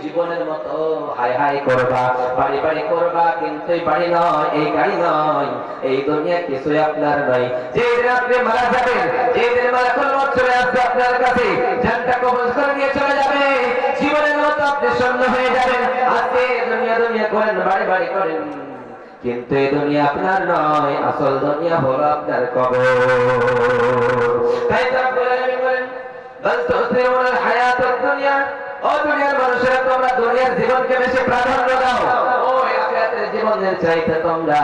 জীবনের মতো হাই হাই করবা, বাড়ি বাড়ি করবা, কিন্তু এই বাড়ি নয়, এই গাড়ি নয়, এই দুনিয়া কিছুই আপনার নয়। যেই দিন আপনি মারা যাবেন, যেই দিন মালাকুল মউত চলে আসবে আপনার কাছে, জানটা কবজ করে নিয়ে চলে যাবে, জীবনের মতো আপনি শূন্য হয়ে যাবেন। আজকে দুনিয়া দুনিয়া করেন, বাড়ি বাড়ি করেন, কিন্তু এই দুনিয়া আপনার নয়, আসল দুনিয়া হলো আপনার কবর। তাই তো রব্বুল আলামিন বলেন, বাল তুসিরুনাল হায়াতুদ দুনিয়া, ও দুনিয়ার মানুষেরা তোমরা দুনিয়ার জীবনকে বেশি প্রাধান্য দাও, ও আখিরাতের জীবনের চাইতে তোমরা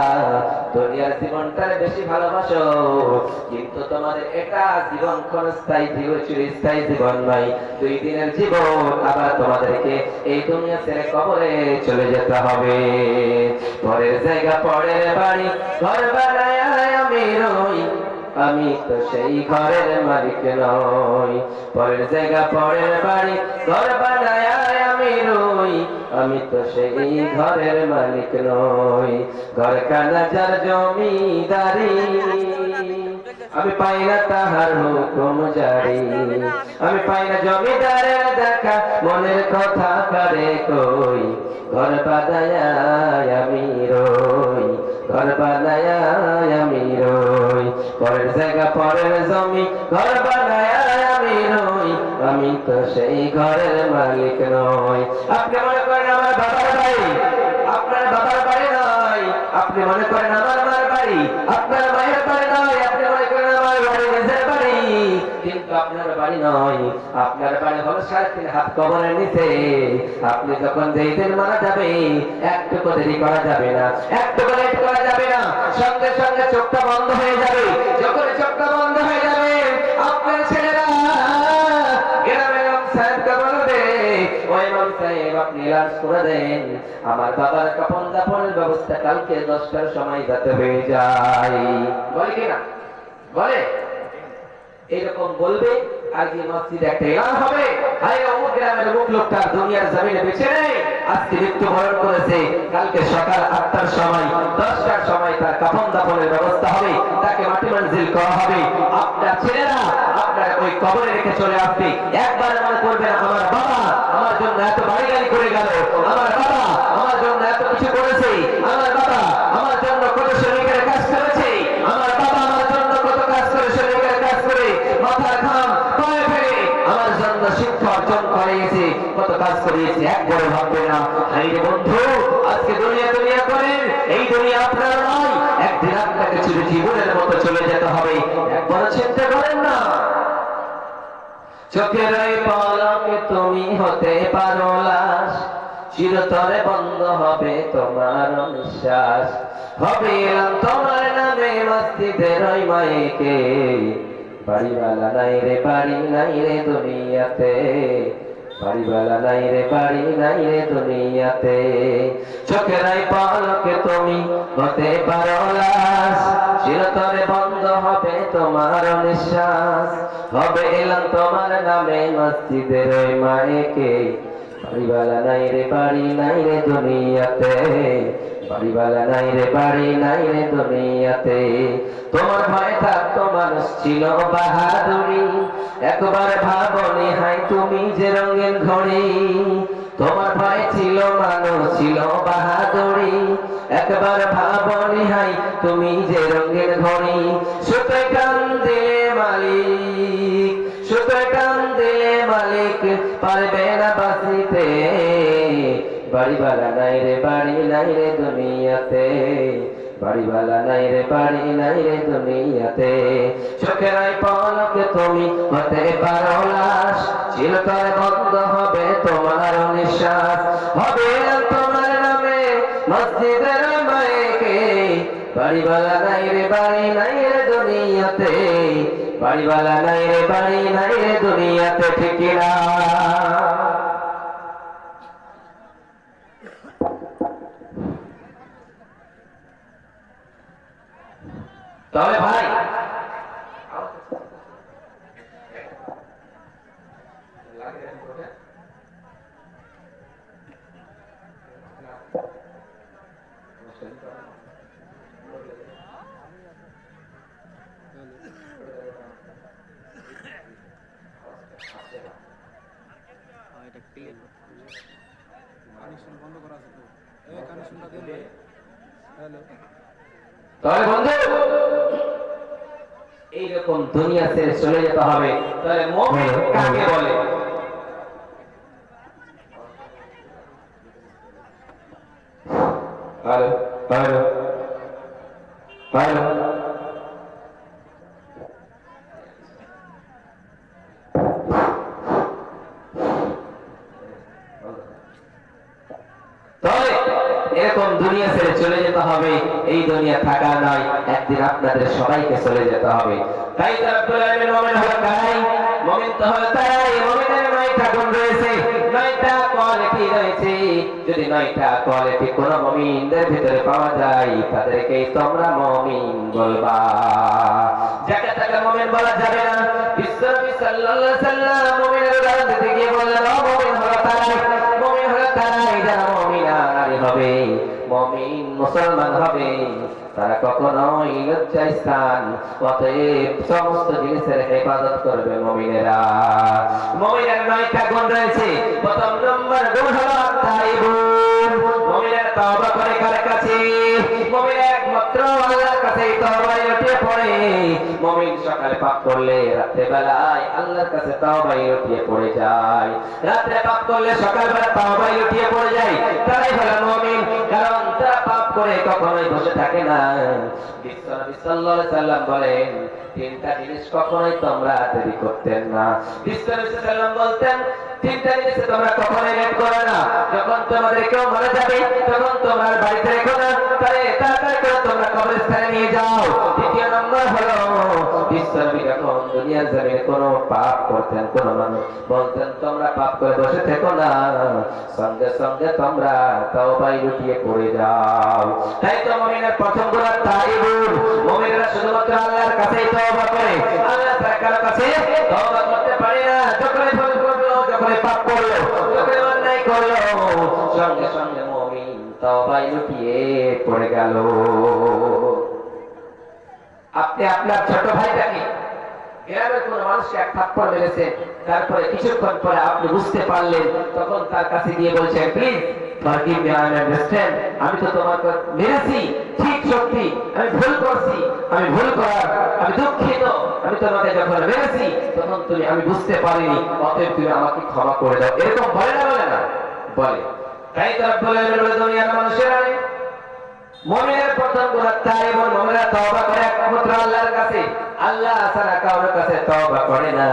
দুনিয়ার জীবনটাকে বেশি ভালোবাসো। কিন্তু তোমাদের এটা জীবন ক্ষণস্থায়ী, চিরস্থায়ী জীবন নয়, 2 দিনের জীবন। আবার তোমাদেরকে এই দুনিয়া ছেড়ে কবরে চলে যেতে হবে। পরের জায়গা পরের বাড়ি, ঘর বানায় আমি রই, আমি তো সেই ঘরের মালিক নই। পরের জায়গা পরের বাড়ি, ঘর বানায় আমি রই, আমি তো সেই ঘরের মালিক নই। ঘর কানা যার জমিদারি, আমি পাই না তাহার হুকুম জারি, আমি পাই না জমিদারের দেখা, মনের কথা করে কই। ঘর বানায় আমি রই, ঘর বানায় আমি রই, পরের জায়গা পরের জমি, ঘর বানায় আমি রই, আমি তো সেই ঘরের মালিক নই। আপনি মনে করেন আমার বাবার বাড়ি, আপনার বাবার বাড়ি নয়। আপনি মনে করেন আমার মার বাড়ি, আপনার মায়ের বাড়ি নয়। আপনি মনে করেন আমার বাড়ি নিজের বাড়ি, কিন্তু আপনার বাড়ি নয়। আপনার বাড়ি হলো 3.5 হাত কবরের নিচে। আপনি যখন যেই দিন মারা যাবে, একটুকু দেরি করা যাবে না, একটুকু লেট করা যাবে না, সঙ্গে সঙ্গে চোখটা বন্ধ হয়ে যাবে। যখন চোখটা বন্ধ হয়ে যাবে, আপনার ছেলেরা গ্রামের ইমাম সাহেবকে বলবে, ও ইমাম সাহেব আপনি লাশ করে দেন, আমার বাবার কাফন দাফনের ব্যবস্থা কালকে 10টার সময় যাতে হয়ে যায়। বলে কিনা? বলে এরকম বলবে, আর যে মসজিদে একটা এলান হবে, আরে অমুক গ্রামের অমুক লোকটা দুনিয়ার জমিনে বেঁচে নেই, আজকে মৃত্যুবরণ করেছে, কালকে সকাল 8টার সময় 10টার সময় তার কাফন দাফনের ব্যবস্থা হবে, তাকে মাটি মঞ্জিল করা হবে। আপনার ছেলেরা আপনার ওই কবরে রেখে চলে আসবে। একবার মনে করবেন আমার বাবা আমার জন্য এত বাড়ি গাড়ি করে গেল, আমার বাবা আমার জন্য এত কিছু করেছে, আমার বাবা আমার জন্য কত শ্রমিকের কাজ করেছে, আমার বাবা আমার জন্য কত কাজ করে, শ্রমিকের কাজ করে মাথার ঘাম পায়ে ফেলে আমার জন্য শিক্ষা অর্জন করিয়েছে, কত কাজ করিয়েছে। একবারও ভাববে না, হাই রে বন্ধু আজকে দুনিয়া দুনিয়া করেন, এই দুনিয়া আপনার নয়, একদিন আপনাকে চিরজীবনের মতো চলে যেতে হবে। একবারও চিন্তা করেন না। চোখের ওই পলকে তুমি হতে পারো লাশ, চিরতরে বন্ধ হবে তোমার নিঃশ্বাস, হবে এলাম তোমার নামে মসজিদের ওই মাইকে, বাড়িওয়ালা নাই রে বাড়ি নাই রে দুনিয়াতে, বাড়িওয়ালা নাই রে বাড়ি নাই রে দুনিয়াতে। চোখের ওই পলকে তুমি হতে পারো লাশ, চিরতরে বন্ধ হবে তোমার নিঃশ্বাস, হবে এলাম তোমার নামে মসজিদের ওই মাইকে, বাড়িওয়ালা নাই রে বাড়ি নাই রে দুনিয়াতে, বাড়িওয়ালা নাই রে বাড়ি নাই রে দুনিয়াতে। তোমার ভয় থাকতো মানুষ ছিল বাহাদুরি, একবার ভাবনি হাই তুমি যে রঙের ঘড়ি, তোমার ভয় ছিল মানুষ ছিল বাহাদুরি, একবার ভাবনি হাই তুমি যে রঙের ঘড়ি। সুতোয় টান দিলে মালিক, সুতোয় টান দিলে মালিক পারবে না বাঁচিতে, বাড়িওয়ালা নাই রে বাড়ি নাই রে দুনিয়াতে, বাড়িওয়ালা নাই রে বাড়ি নাই রে দুনিয়াতে। চোখের ওই পলকে তুমি হতে পারো লাশ, চিরতরে বন্ধ হবে তোমার নিঃশ্বাস, হবে তোমার নামে মসজিদের মাইকে, বাড়িওয়ালা নাই রে বাড়ি নাই রে দুনিয়াতে, বাড়িওয়ালা নাই রে বাড়ি নাই রে দুনিয়াতে। ঠিক না? তাহলে বন্ধু এইরকম দুনিয়া ছেড়ে চলে যেতে হবে। তাহলে মুমিন কাকে বলে? হ্যালো হ্যালো হ্যালো এরকম দুনিয়া ছেড়ে চলে যেতে হবে। এই দুনিয়া থাকা নয়, একদিন আপনাদের সবাইকে চলে যেতে হবে। তাই তো রব্বুল আলামিন মুমিন হলো তারাই, মুমিন তো হলো তারাই, মুমিনের 9টা গুণ রয়েছে, 9টা কোয়ালিটি রয়েছে। যদি 9টা কোয়ালিটি কোন মুমিনদের ভিতরে পাওয়া যায়, তাদেরকেই তোমরা মুমিন বলবা। যাকে তাকে মুমিন বলা যাবে না। বিশ্বনবী সাল্লাল্লাহু আলাইহি সাল্লাম মুমিনের উদাহরণ দিতে গিয়ে বললেন, ও মুমিন হলো তারাই, মুমিন হলো তারাই যারা মুমিনারি হবে, মুমিন মুসলমান হবে, তারা কখনোই লজ্জাস্থান অতএব সমস্ত জিনিসের হেফাজত করবে মুমিনেরা। মুমিনের 9টা গুণ রয়েছে। প্রথম নম্বর গুণ হলো তাইবুন। মুমিনের তওবা করে কার কাছে? মুমিন একমাত্র আল্লাহর কাছে তওবায় লুটিয়ে পড়ে। মুমিন সকালে পাপ করলে রাতে বেলায় আল্লাহর কাছে তওবায় লুটিয়ে পড়ে যায়। রাতে পাপ করলে সকালবেলা তওবায় লুটিয়ে পড়ে যায়। তারাই হলো মুমিন, কারণ তারা পাপ করে কখনোই বসে থাকে না। বিশ্বনবী সাল্লাল্লাহু আলাইহি সাল্লাম বলেন, 3টা জিনিস কখনোই তোমরা দেরি করতেন না। বিশ্বনবী সাল্লাল্লাহু আলাইহি সাল্লাম বলতেন, 3টা জিনিসে তোমরা কখনোই লেট করো না। যখন তোমাদের কেউ মারা যাবে, তখন তোমার বাড়িতে রেখো না, তাড়াতাড়ি করে তোমরা কবরস্থানে নিয়ে যাও। দ্বিতীয় নম্বর হলো, বিশ্বনবী যখন দুনিয়ার জমিনে কোনো পাপ করতেন, কোন মানুষ বলতেন তোমরা পাপ করে বসে থেকো না, সঙ্গে সঙ্গে তোমরা তওবায় লুটিয়ে পড়ে যাও। তাই তো মুমিনের প্রথম গুণ তাইবুন। মুমিনরা শুধুমাত্র আল্লাহর কাছেই তওবা করে, আল্লাহ ছাড়া কারো কাছে তওবা করতে পারে না। যখনই ভুল করলো, যখনই পাপ করলো, যখনই অন্যায় করলো, সঙ্গে সঙ্গে মুমিন তওবায় লুটিয়ে পড়ে গেল। আপনি আপনার ছোট ভাইটাকে গ্রামের কোন মানুষকে এক থাপ্পড় মেরেছেন, তারপরে কিছুক্ষণ পরে আপনি বুঝতে পারলেন, তখন তার কাছে গিয়ে বলছেন, please forgive me, I understand, আমি তো তোমাকে মেরেছি, ঠিক সত্যি আমি ভুল করছি, আমি দুঃখিত, আমি তোমাকে যখন মেরেছি তখন তুমি আমি বুঝতে পারিনি, অতএব তুমি আমাকে ক্ষমা করে দাও। এরকম বলে না? বলে না? বলে। তাই তো রব্বুল আলামিন দুনিয়ার মানুষেরা মুমিনের প্রথম গুণ তাইবুন। মুমিনরা তওবা করে একমাত্র আল্লাহর কাছে, আল্লাহ ছাড়া কারোর কাছে তওবা করে না।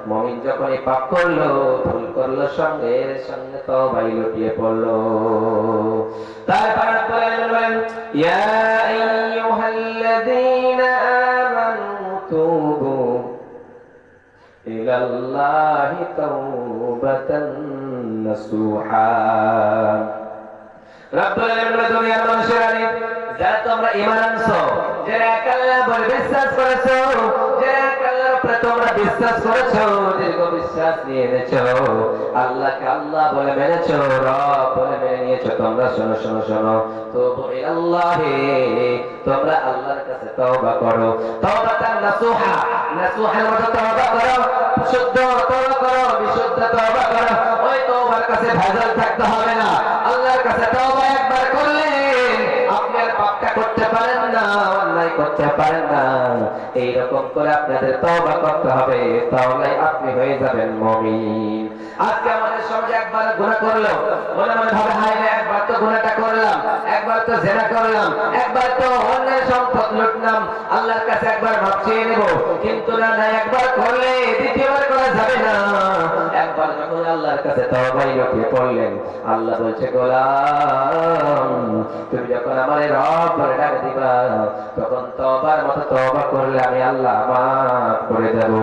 মুমিন যখনই পাপ করলো, ভুল করলো, সঙ্গে সঙ্গে তওবায় লুটিয়ে পড়লো। তারপর রব্বুল আলামিন বলেন, ইয়া আইয়ুহাল্লাযীনা আমানু তুবু ইলাল্লাহি তাওবাতান নাসুহা। রব্বুল আলামিন দুনিয়ার মানুষেরা, যারা তোমরা ঈমান আনছো, যারা এক আল্লাহর উপর বিশ্বাস করেছো, যারা এক আল্লাহর উপর তোমরা বিশ্বাস করেছো, দীর্ঘ বিশ্বাস নিয়ে এনেছো, আল্লাহকে আল্লাহ বলে মেনেছো, রব বলে মেনে নিয়েছো, তোমরা শোনো শোনো শোনো, তুবু ইলাল্লাহি, তোমরা আল্লাহর কাছে তওবা করো। তাওবাতান নাসুহা, নাসুহার মতো তওবা করো, শুদ্ধ তওবা করো, বিশুদ্ধ তওবা করো। ওই তওবার কাছে ভেজাল থাকতে হবে না। আল্লাহর কাছে তওবা একবার করলেন, আপনি আর পাপটা করতে পারেন না, অন্যায় করতে পারেন না। এইরকম করে আপনাদের তওবা করতে হবে, তাহলে আপনি হয়ে যাবেন মুমিন। আজকে আমাদের সমাজে একবার গুনাহ করলো, মনে মনে ভাবে, হায় রে, একবার তো গুনাহটা করলাম, একবার তো জিনা করলাম, একবার তো অন্যের সম্পদ লুটলাম, আল্লাহর কাছে একবার মাফ চেয়ে নেব। কিন্তু না, একবার করলে দ্বিতীয়বার করা যাবে না। একবার যখন আল্লাহর কাছে তওবায় লুটিয়ে পড়লেন, আল্লাহ বলছে, গোলাম, তুমি যখন আমার রব বলে ডাক দিবা, তখন তওবার মতো তওবা করলে আমি আল্লাহ মাফ করে দেব।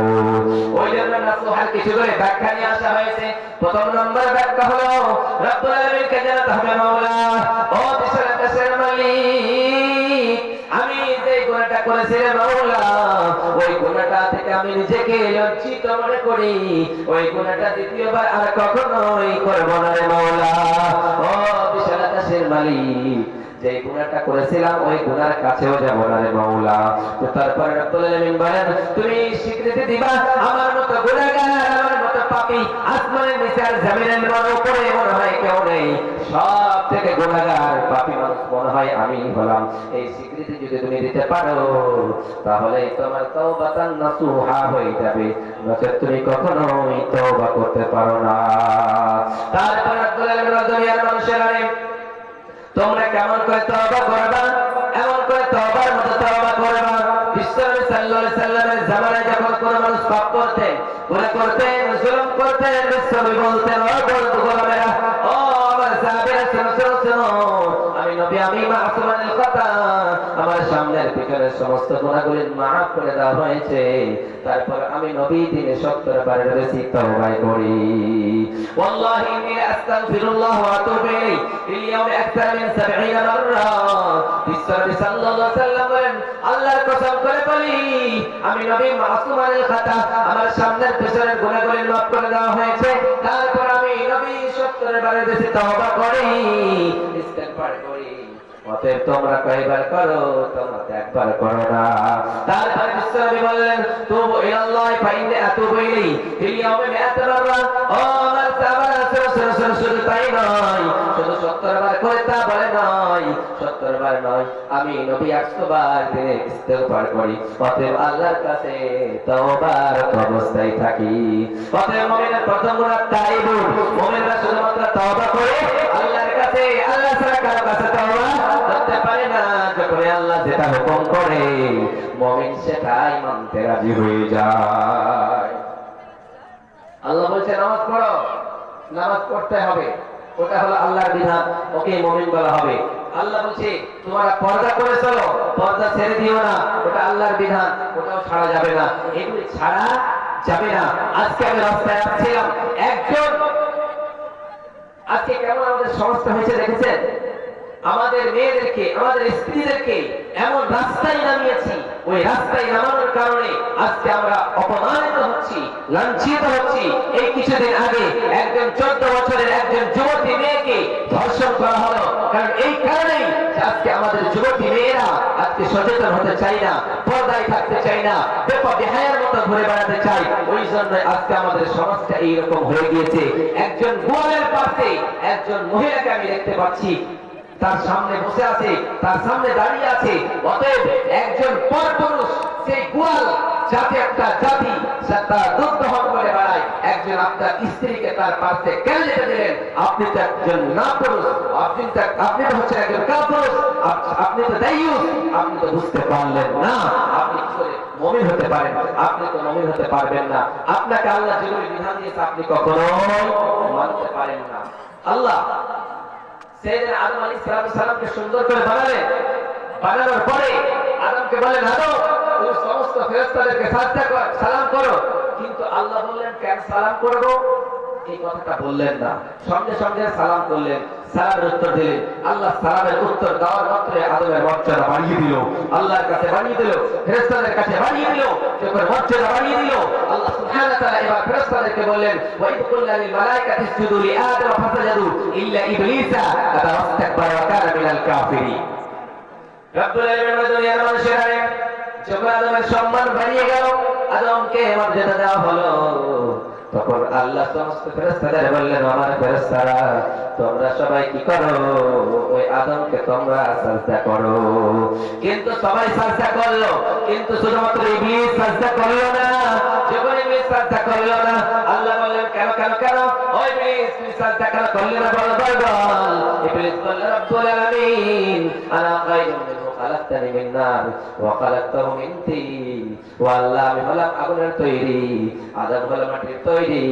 ওই জন্য নাসুহার কিছু করে ব্যাখ্যা নিয়ে আসা হয়েছে। প্রথম নম্বর ব্যাখ্যা হলো, রব্বুল আলামিনকে জানাতে হবে, মাওলা, ও দেশের মালিক, আমি যে গুনাহটা করেছিলে মাওলা, ওই গুনাহটা থেকে আমি নিজেকে লজ্জিত মনে করি, ওই গুনাহটা দ্বিতীয়বার আর কখনোই করব না রে মাওলা। ও বিশাল আকাশের মালিক, যে গুনাহটা করেছিলাম ওই গুনার কাছেও যাব না রে মাওলা। তো তারপরে রব্বুল আলামিন বলেন, তুমি স্বীকৃতি দিবা আমার মতো গুনাহগার, আমার মতো পাপী আসমানের নিচে আর জমিনের উপরে মনে হয় কেউ নেই, সব থেকে গুনাহগার পাপী মানুষ মনে হয় আমি হলাম। এই স্বীকৃতি যদি তুমি দিতে পারো তাহলে তোমার তাওবাতান নাসুহা হয়ে যাবে, নচেত তুমি কখনোই তওবা করতে পারো না। তারপর রব্বুল আলামিন দুনিয়ার মানুষেরা, তোমরা কেমন করে তওবা করবা, এমন করে তওবার মতো তওবা করবা। বিশ্বনবী সাল্লাল্লাহু আলাইহি সাল্লামের জামানায় যখন কোন মানুষ পাপ করতেন, গুনাহ করতেন, জুলুম করতেন, বিশ্বনবী বলতেন, ও বন্ধু গোলামেরা, ও আমার সাহাবীরা, শোনো শোনো শোনো, আমি নবী, আমি মাসুমানুল খাতা, আমার সামনের পিছনের সমস্ত গুনাহগুলি মাফ করে দেওয়া হয়েছে। তারপর আমি নবী দিনে 70 বারের বেশি তওবা করি। والله إني أستغفر الله وأتوب إليه في اليوم أكثر من 70 مرة। বিশ্বনবী সাল্লাল্লাহু আলাইহি ওয়াসাল্লাম বলেন, আল্লাহর কসম করে বলি, আমি নবী মাসুমানুল খাতা, আমার সামনের পিছনের গুনাহগুলি মাফ করে দেওয়া হয়েছে। তারপর আমি নবী 70 বারের বেশি তওবা করি, ইস্তেগফার করি। অতএব তোমরা কয়বার করো, তোমরা একবার করো না। তারপর বিশ্বনবী বললেন, তুবু ইলাল্লাহি ফাইন্নী আতুবু ইলাইহি ফিল ইয়াউমি 100 মাররা। ও আমার সাহাবারা, শুধু তাই নয়, শুধু 70 বার করে তা বলে নয়, 70 বার নয়, আমি নবী 100 বার দিনে ইস্তেগফার করি। অতএব আল্লাহর কাছে তওবার অবস্থায় থাকি। অতএব মুমিনের প্রথম গুনাহ তাইবুন, মুমিনরা শুধুমাত্র তওবা করে আল্লাহর কাছে, আল্লাহ ছাড়া কারো কাছে তওবা করতে পারে না। যখন আল্লাহ যেটা হুকুম করে মুমিন সেটাই মানতে রাজি হয়ে যায়। আল্লাহ বলছে নামাজ পড়ো, নামাজ পড়তে হবে, ওটা হলো আল্লাহর বিধান, ওকে মুমিন বলা হবে। আল্লাহ বলছে তোমরা পর্দা করে চলো, পর্দা ছেড়ে দিও না, ওটা আল্লাহর বিধান, ওটাও ছাড়া যাবে না, এগুলি ছাড়া যাবে না। আজকে আমি রাস্তায় আসছিলাম, একজন, আজকে কেমন আমাদের সমস্যা হয়েছে দেখেছেন, আমাদের মেয়েদেরকে, আমাদের স্ত্রীদেরকে এমন রাস্তায় নামিয়েছি, ওই রাস্তায় নামানোর কারণে আজকে আমরা অপমানিত হচ্ছি, লাঞ্ছিত হচ্ছি। এই কিছুদিন আগে একজন 14 বছরের একজন যুবতী মেয়েকে ধর্ষণ করা হলো, কারণ এই কারণেই আজকে আমাদের যুবতী মেয়েরা আজকে সচেতন হতে চাই না, পর্দায় থাকতে চাই না, বেহায়ার মতো ঘুরে বেড়াতে চাই। ওই জন্য আজকে আমাদের সমাজটা এইরকম হয়ে গিয়েছে। একজন গোয়ালের পাশে একজন মহিলাকে আমি দেখতে পাচ্ছি, তার সামনে বসে আছে, তার সামনে দাঁড়িয়ে আছে। অতএব একজন পরপুরুষ, সেই গোয়াল যাতে একটা জাতি তার দুধ দহন করে বেড়ায়, একজন আপনার স্ত্রীকে তার পাশে কেন যেতে দিলেন? আপনি তো একজন না পুরুষ, আপনি তো হচ্ছেন একজন কাপুরুষ, আপনি তো দায়ুস, আপনি তো বুঝতে পারলেন না, আপনি কি করে মুমিন হতে পারেন? আপনি তো মুমিন হতে পারবেন না। আপনাকে আল্লাহ যেগুলি বিধান দিয়েছে আপনি কখনোই মানতে পারেন না। আল্লাহ সাইয়েদনা আদম আলাইহিস সালামকে সুন্দর করে বানালেন, বানানোর পরে আদমকে বলেন, আদম তুমি সমস্ত ফেরেশতাদেরকে সাজদা কর, সালাম করো। কিন্তু আল্লাহ বললেন কেন সালাম করব? এই কথাটা বললেন না, সঙ্গে সঙ্গে সালাম করলেন, সালামের উত্তর দিলেন। আল্লাহ সালামের উত্তর দেওয়ার মাত্রই আদমের মর্যাদা বাড়িয়ে দিল, আল্লাহর কাছে বাড়িয়ে দিল, ফেরেশতাদের কাছে বাড়িয়ে দিল, যখন মর্যাদা বাড়িয়ে দিল, আল্লাহ সুবহানাহু ওয়া তাআলা এবার ফেরেশতাদেরকে বললেন, ওয়া ইয কুল্লা লিল মালাইকাতি ইসজুদু লি আদম ফাসাজাদু ইল্লা ইবলিসা আবা ওয়াস্তাকবারা ওয়া কানা মিনাল কাফিরিন। রব্বুল আলামিন দুনিয়ার মানুষেরা যখন আদমের সম্মান বাড়িয়ে গেল, আদমকে মর্যাদা দেওয়া হলো, তখন আল্লাহ সমস্ত ফেরেশতাদের বললেন, আমার ফেরেশতারা তোমরা সবাই কি করো? ওই আদমকে তোমরা সাজদা করো। কিন্তু সবাই সাজদা করলো, কিন্তু শুধুমাত্র ইবলিস সাজদা করলো না। যখন ইবলিস সাজদা করলো না, আল্লাহ বললেন কেন কেন কেন? ওই ইবলিস তুমি সাজদা কেন করলে না? বল বল বল। ইবলিস বলল, রব্বুল আলামিন আনা খায়রুম মিনহু খালাকতানি মিন নার ওয়া খালাকতাহু মিন তিন। ও আল্লাহ, আমি হলাম আগুনের তৈরি, আদম হলো মাটির তৈরি।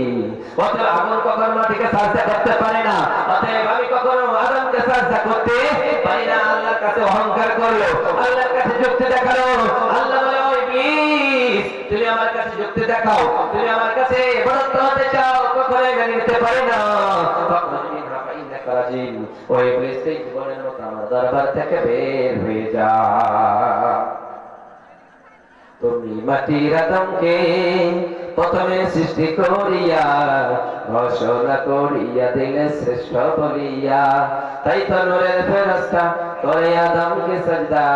অতএব আগুন কখনো মাটিকে সাজদা করতে পারে না, অতএব আমি কখনো আদমকে সাজদা করতে পারি না। আল্লাহর কাছে অহংকার করলো, আল্লাহর কাছে যুক্তি দেখালো। আল্লাহ বলে, ও ইবলিস তুমি আমার কাছে যুক্তি দেখাও, তুমি আমার কাছে ইবাদত করতে চাও, কখনোই মেনে নিতে পারি না। ও ইবলিস এই জীবনের মতো আমার দরবার থেকে বের হয়ে যা। তুমি মাটির আদমকে প্রথমে সৃষ্টি করিয়া ঘোষণা করিয়া দিলে শ্রেষ্ঠ বলিয়া, তাই তো নূরের ফেরেশতা করে আদমকে সাজদা,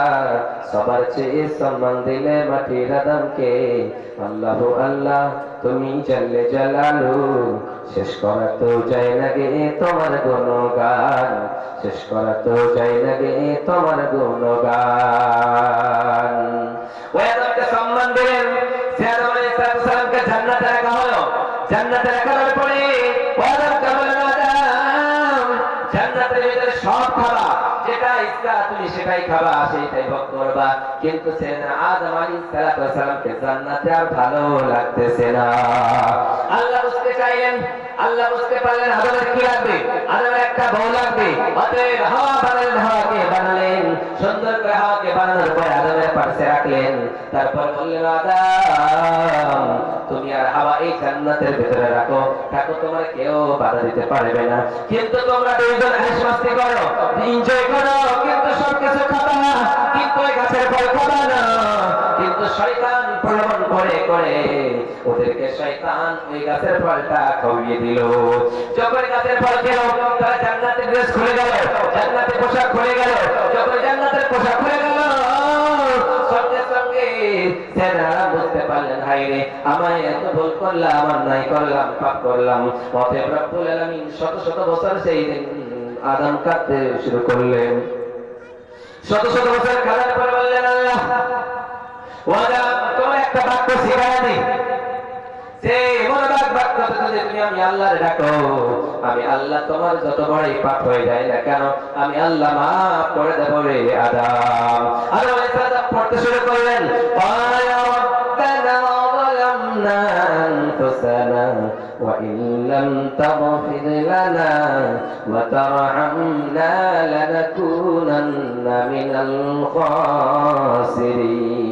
সবার চেয়ে সম্মান দিলে মাটির আদমকে। আল্লাহু আল্লাহ তুমি জাল্লে জালালু, শেষ করা তো যায় না গে তোমার গুণগান, শেষ করা তো যায় না গে তোমার গুণগান। ওই আদমকে সম্মান দিলেন, সে আদম আলাইহিস সালামকে জান্নাতে রাখা হলো। জান্নাতে রাখার পরে ওই আদমকে বললেন, আদম জান্নাতের ভিতরে সব খাবা, যেটা ইচ্ছা তুমি সেটাই খাবা, সেটাই ভোগ করবা। কিন্তু সেনা আদম আলাইহিস সালামকে জান্নাতে আর ভালো লাগতেছে না। আল্লাহ বুঝতে চাইলেন, আল্লাহ বুঝতে পারলেন আদমের কি লাগবে, আদমের একটা বউ লাগবে। অতএব হাওয়া বানালেন, হাওয়াকে বানালেন, সুন্দর করে হাওয়াকে বানানোর পরে আদমের পাশে রাখলেন। তারপর বললেন, আদম তুমি আর হাওয়া এই জান্নাতের ভিতরে রাখো, থাকো, তোমার কেউ বাধা দিতে পারবে না। কিন্তু তোমরা দুইজন হাসি মাস্তি করো, এনজয় করো, কিন্তু সবকিছু খাবা না, কিন্তু ওই গাছের ফল খাবা না। কিন্তু শয়তান প্রলোভন করে করে ওদেরকে শয়তান ওই গাছের ফলটা খাইয়ে দিল। যখন গাছের ফল খেলো, তারা জান্নাতের ড্রেস খুলে গেল, জান্নাতের পোশাক খুলে গেল। যখন জান্নাতের পোশাক খুলে গেল, সঙ্গে সঙ্গে সেনারা বুঝতে পারলেন, হায় রে আমায় এত ভুল করলাম, অন্যায় করলাম, পাপ করলাম। অতএব রব্বুল আলামিন শত শত বছর সেই দিন আদম কাঁদতে শুরু করলেন। শত শত বছর কাঁদার পরে বললেন, আল্লাহ ওয়াদা তোমার একটা বাক্য শিখায় দিই, যে মনোবাদ বাক্য যদি তুমি আমি আল্লাহর ডাকো, আমি আল্লাহ তোমার যত বড়ই পাপ হয়ে যায় না কেন, আমি আল্লাহ মাফ করে দেব রে আদম। আদম আলাইহিস সালাম পড়তে শুরু করলেন, রব্বানা যালামনা আনফুসানা ওয়া ইন লাম তাগফির লানা ওয়া তারহামনা লানাকুনান্না মিনাল খাসিরিন।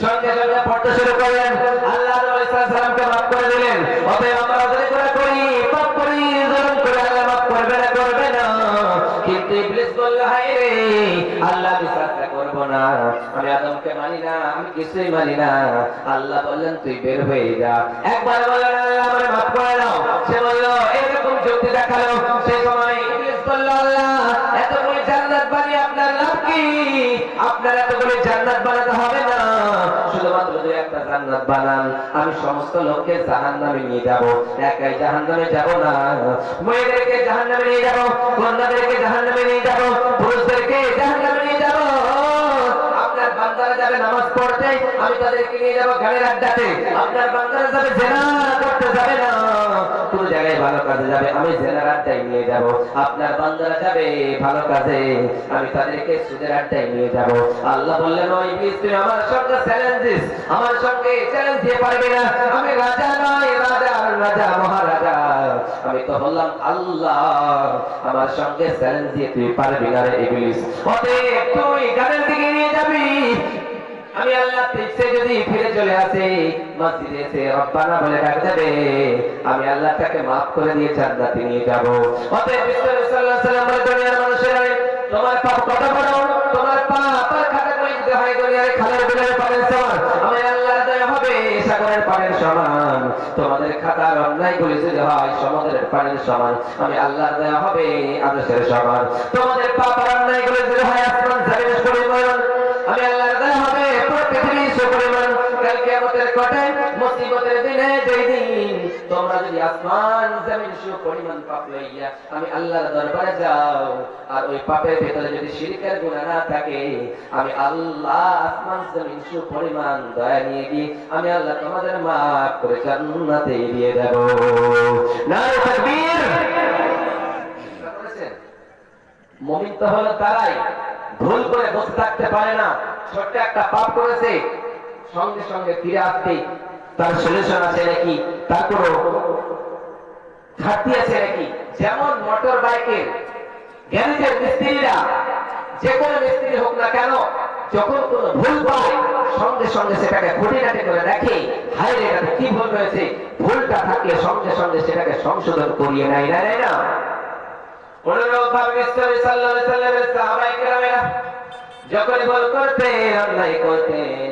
সঙ্গে সঙ্গে পড়তে শুরু করলেন, আল্লাহ সালামকে মাফ করে দিলেন। অতএব আমরা যদি করি পাপ করি জুলুম করে আল্লাহ মাফ করবে না, করবে না। কিন্তু ইবলিস বলল, হায় রে আল্লাহ বিশ্বাসটা করব না, আমি আদমকে মানি না, আমি কিছুই মানি না। আল্লাহ বললেন তুই বের হয়ে যা। একবার বললেন, আল্লাহ আমারে মাফ করে দাও। সে বলল, এরকম যুক্তি দেখালো। সেই সময় ইবলিস বলল, আল্লাহ এতগুলো জান্নাত বানিয়ে আপনার লাভ কি? আপনার এতগুলো জান্নাত বানাতে হবে না, শুধুমাত্র দুই একটা জান্নাত বানান, আমি সমস্ত লোককে জাহান্নামে নিয়ে যাব। একাই জাহান্নামে যাব না, মেয়েদেরকে জাহান্নামে নিয়ে যাব, কন্যাদেরকে জাহান্নামে নিয়ে যাব, পুরুষদেরকে জাহান্নামে নিয়ে যাব। আপনার বান্দারা যাবে নামাজ পড়তে, আমি তাদেরকে নিয়ে যাব গানের আড্ডাতে। আপনার বান্দারা যাবে জেনা করতে, যাবে না কোন জায়গায় ভালো কাজে যাবে, আমি জেনার আড্ডায় নিয়ে যাব। আপনার বান্দারা যাবে ভালো কাজে, আমি তাদেরকে সুদের আড্ডায় নিয়ে যাব। আল্লাহ বললেন, ওই ইবলিস তুমি আমার সঙ্গে চ্যালেঞ্জ দিস, আমার সঙ্গে চ্যালেঞ্জ দিয়ে পারবে না। আমি রাজা নয়, রাজা রাজা মহারাজা, আমি তো হলাম আল্লাহ, আমার সঙ্গে চ্যালেঞ্জ দিয়ে তুই পারবি না রে ইবলিস। অতএব তুই গানের দিকে নিয়ে যাবি, আমি আল্লাহ থেকে যদি ফিরে চলে আসে, মসজিদে এসে রব্বানা বলে ডাক দেবে, আমি আল্লাহ তাকে মাফ করে দিয়ে জান্নাতে নিয়ে যাব। অতএব বিশ্বনবী সাল্লাল্লাহু আলাইহি ওয়াসাল্লাম বলে, দুনিয়ার মানুষেরা তোমার পাপ কত বড়, তোমার পাপ আর খাতা কই দিতে হয় দুনিয়ার খালের বিলের পানির সমান, আমি আল্লাহর দয়া হবে সাগরের পানির সমান। তোমাদের খাতার অন্যায়গুলি যদি হয় সমুদ্রের পানির সমান, আমি আল্লাহর দয়া হবে আরশের সমান। তোমাদের পাপ আর অন্যায়গুলি যদি হয় আসমান জমিনের পরিমাণ, আমি আল্লাহর দয়া হবে পুরো পৃথিবীর পরিমাণ। কাল কিয়ামতের কটে মুসিবতের দিনে যেই দিন তোমরা যদি আসমান জমিন সু পরিমাণ পাপ লইয়া আমি আল্লাহর দরবারে যাও, আর ওই পাপের ভিতরে যদি শিরকের গুনাহ না থাকে, আমি আল্লাহ আসমান জমিন সু পরিমাণ দয়া নিয়ে গিয়ে আমি আল্লাহ তোমাদের মাফ করে জান্নাতে দিয়ে দেব। নারে তাকবীর। মুমিন তো হলো তারাই ভুল করে বসে থাকতে পারে না। ছোট্ট একটা পাপ করেছে, সঙ্গে সঙ্গে ফিরে আসতে তার সলিউশন আছে নাকি, তার কোনো ঘাটতি আছে নাকি। যেমন মোটর বাইকের গ্যারেজের মিস্ত্রিরা, যে কোনো মিস্ত্রি হোক না কেন, যখন কোনো ভুল পায় সঙ্গে সঙ্গে সেটাকে খুঁটিনাটি করে দেখে, হায় রে এটাতে কি ভুল রয়েছে, ভুলটা থাকলে সঙ্গে সঙ্গে সেটাকে সংশোধন করিয়ে নেয়, নেয় না। অনুরূপভাবে বিশ্বনবী সাল্লাল্লাহু আলাইহি ওয়াসাল্লামের সাহাবায়ে কেরামেরা যখন ভুল করতেন, অন্যায় করতেন,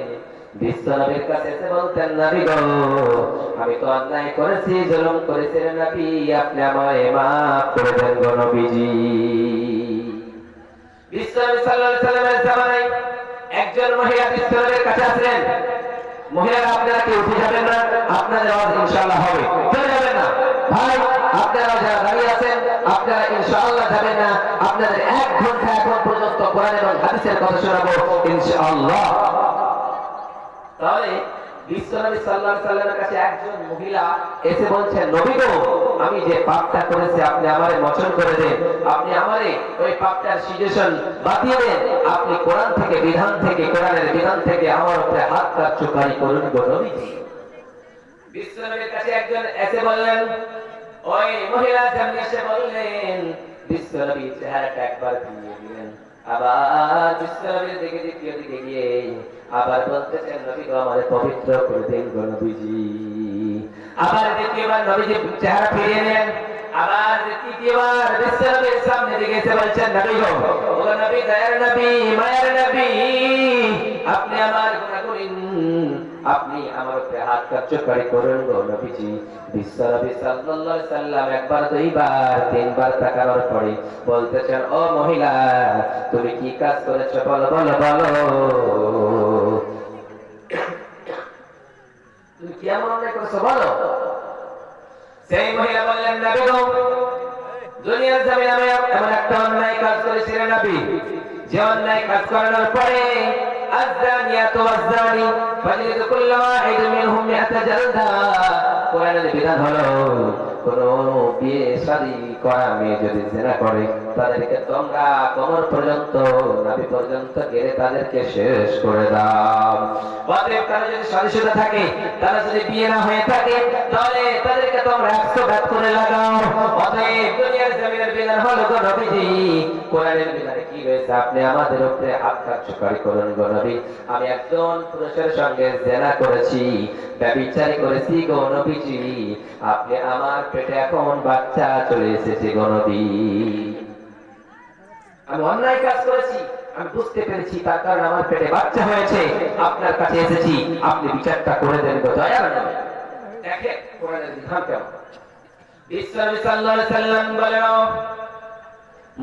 বিশ্বনবীর কাছে এসে বলতেন, নবী গো, আমি তো অন্যায় করেছি, জুলুম করেছি রে নবী, আপনি আমায় মাফ করে দেন গো নবীজি। বিশ্বনবী সাল্লাল্লাহু আলাইহি সাল্লামের জামানায় একজন মহিলা বিশ্বনবীর কাছে আসলেন, মহিলারা আপনারা কি উঠে যাবেন না? আপনাদের আওয়াজ ইনশাআল্লাহ হবে, চলে যাবেন না ভাই। আপনারা যারা দাঁড়িয়ে আছেন আপনারা ইনশাআল্লাহ যাবেন না। আপনাদের 1 ঘন্টা এখন পর্যন্ত কোরআন এবং হাদিসের কথা শোনাবো ইনশাআল্লাহ। তাহলে বিশ্বনবী সাল্লাল্লাহু আলাইহি সাল্লামের কাছে একজন মহিলা এসে বলছেন, নবী গো, আমি যে পাপটা করেছি আপনি আমারে মোচন করে দেন, আপনি আমারে ওই পাপটার সিজেশন বাতিয়ে দেন, আপনি কোরআন থেকে বিধান থেকে কোরআনের বিধান থেকে আমার উপরে হাত কার্যকারী করুন গো নবীজি। বিশ্বনবীর কাছে একজন এসে বললেন, ওই মহিলা সামনে এসে বললেন, বিশ্বনবী চেহারাটা একবার ফিরিয়ে দিলেন, আবার বিশ্বনবীর দিকে দ্বিতীয় দিকে গিয়ে আবার বলতেছেন, নবী গো, আমাদের পবিত্র করে দিন গো নবীজি। আবার দ্বিতীয়বার নবীজি চেহারা ফিরিয়ে নেন, আবার তৃতীয়বার বিশ্বনবীর সামনে দিকে এসে বলছেন, নবী গো, ও নবী, দয়ার নবী, মায়ের নবী, আপনি আমার গুনাহ করেন, আপনি আমার উপরে হাত কার্যকারী করুন গো নবীজি। বিশ্বনবী সাল্লাল্লাহু আলাইহি সাল্লাম একবার, দুইবার, তিনবার তাকানোর পরে বলতেছেন, ও মহিলা, তুমি কি কাজ করেছো বলো বলো বলো, তুমি কি এমন অন্যায় করেছো বলো। সেই মহিলা বললেন, নবী গো, দুনিয়ার জমিনে আমি এমন একটা অন্যায় কাজ করেছি রে নবী, যে অন্যায় কাজ করার পরে الزانية والزاني فاجلدوا كل واحد منهم 100 جلدة। কোরআনের বিধান হলো, কোন বিয়ে শাদী করা মেয়ে যদি জিনা করে তাদেরকে তোমরা কোমর পর্যন্ত, নাভি পর্যন্ত গেড়ে তাদেরকে শেষ করে দাও। অতএব তারা যদি শাদীশুদা থাকে, তারা যদি বিয়ে না হয়ে থাকে, তাহলে তাদেরকে তোমরা 100 ঘাত করে লাগাও। অতএব দুনিয়ার জমিনের বিধান হলো গো নবীজি, কোরআনের বিধানে কি রয়েছে, আপনি আমাদের উপরে হাত কার্যকারী করুন গো নবী। আমি একজন পুরুষের সঙ্গে জিনা করেছি, ব্যভিচারী করেছি গো নবীজি, আপনি আমার পেটে এখন বাচ্চা চলে এসেছে গো নবী। আমি অন্যায় কাজ করেছি, আমি বুঝতে পেরেছি, তার কারণে আমার পেটে বাচ্চা হয়েছে, আপনার কাছে এসেছি, আপনি বিচারটা করে দেন গো দয়ার নবী। দেখেন কোরআনের বিধান কেমন। বিশ্বনবী সাল্লাল্লাহু আলাইহি সাল্লাম বলেন,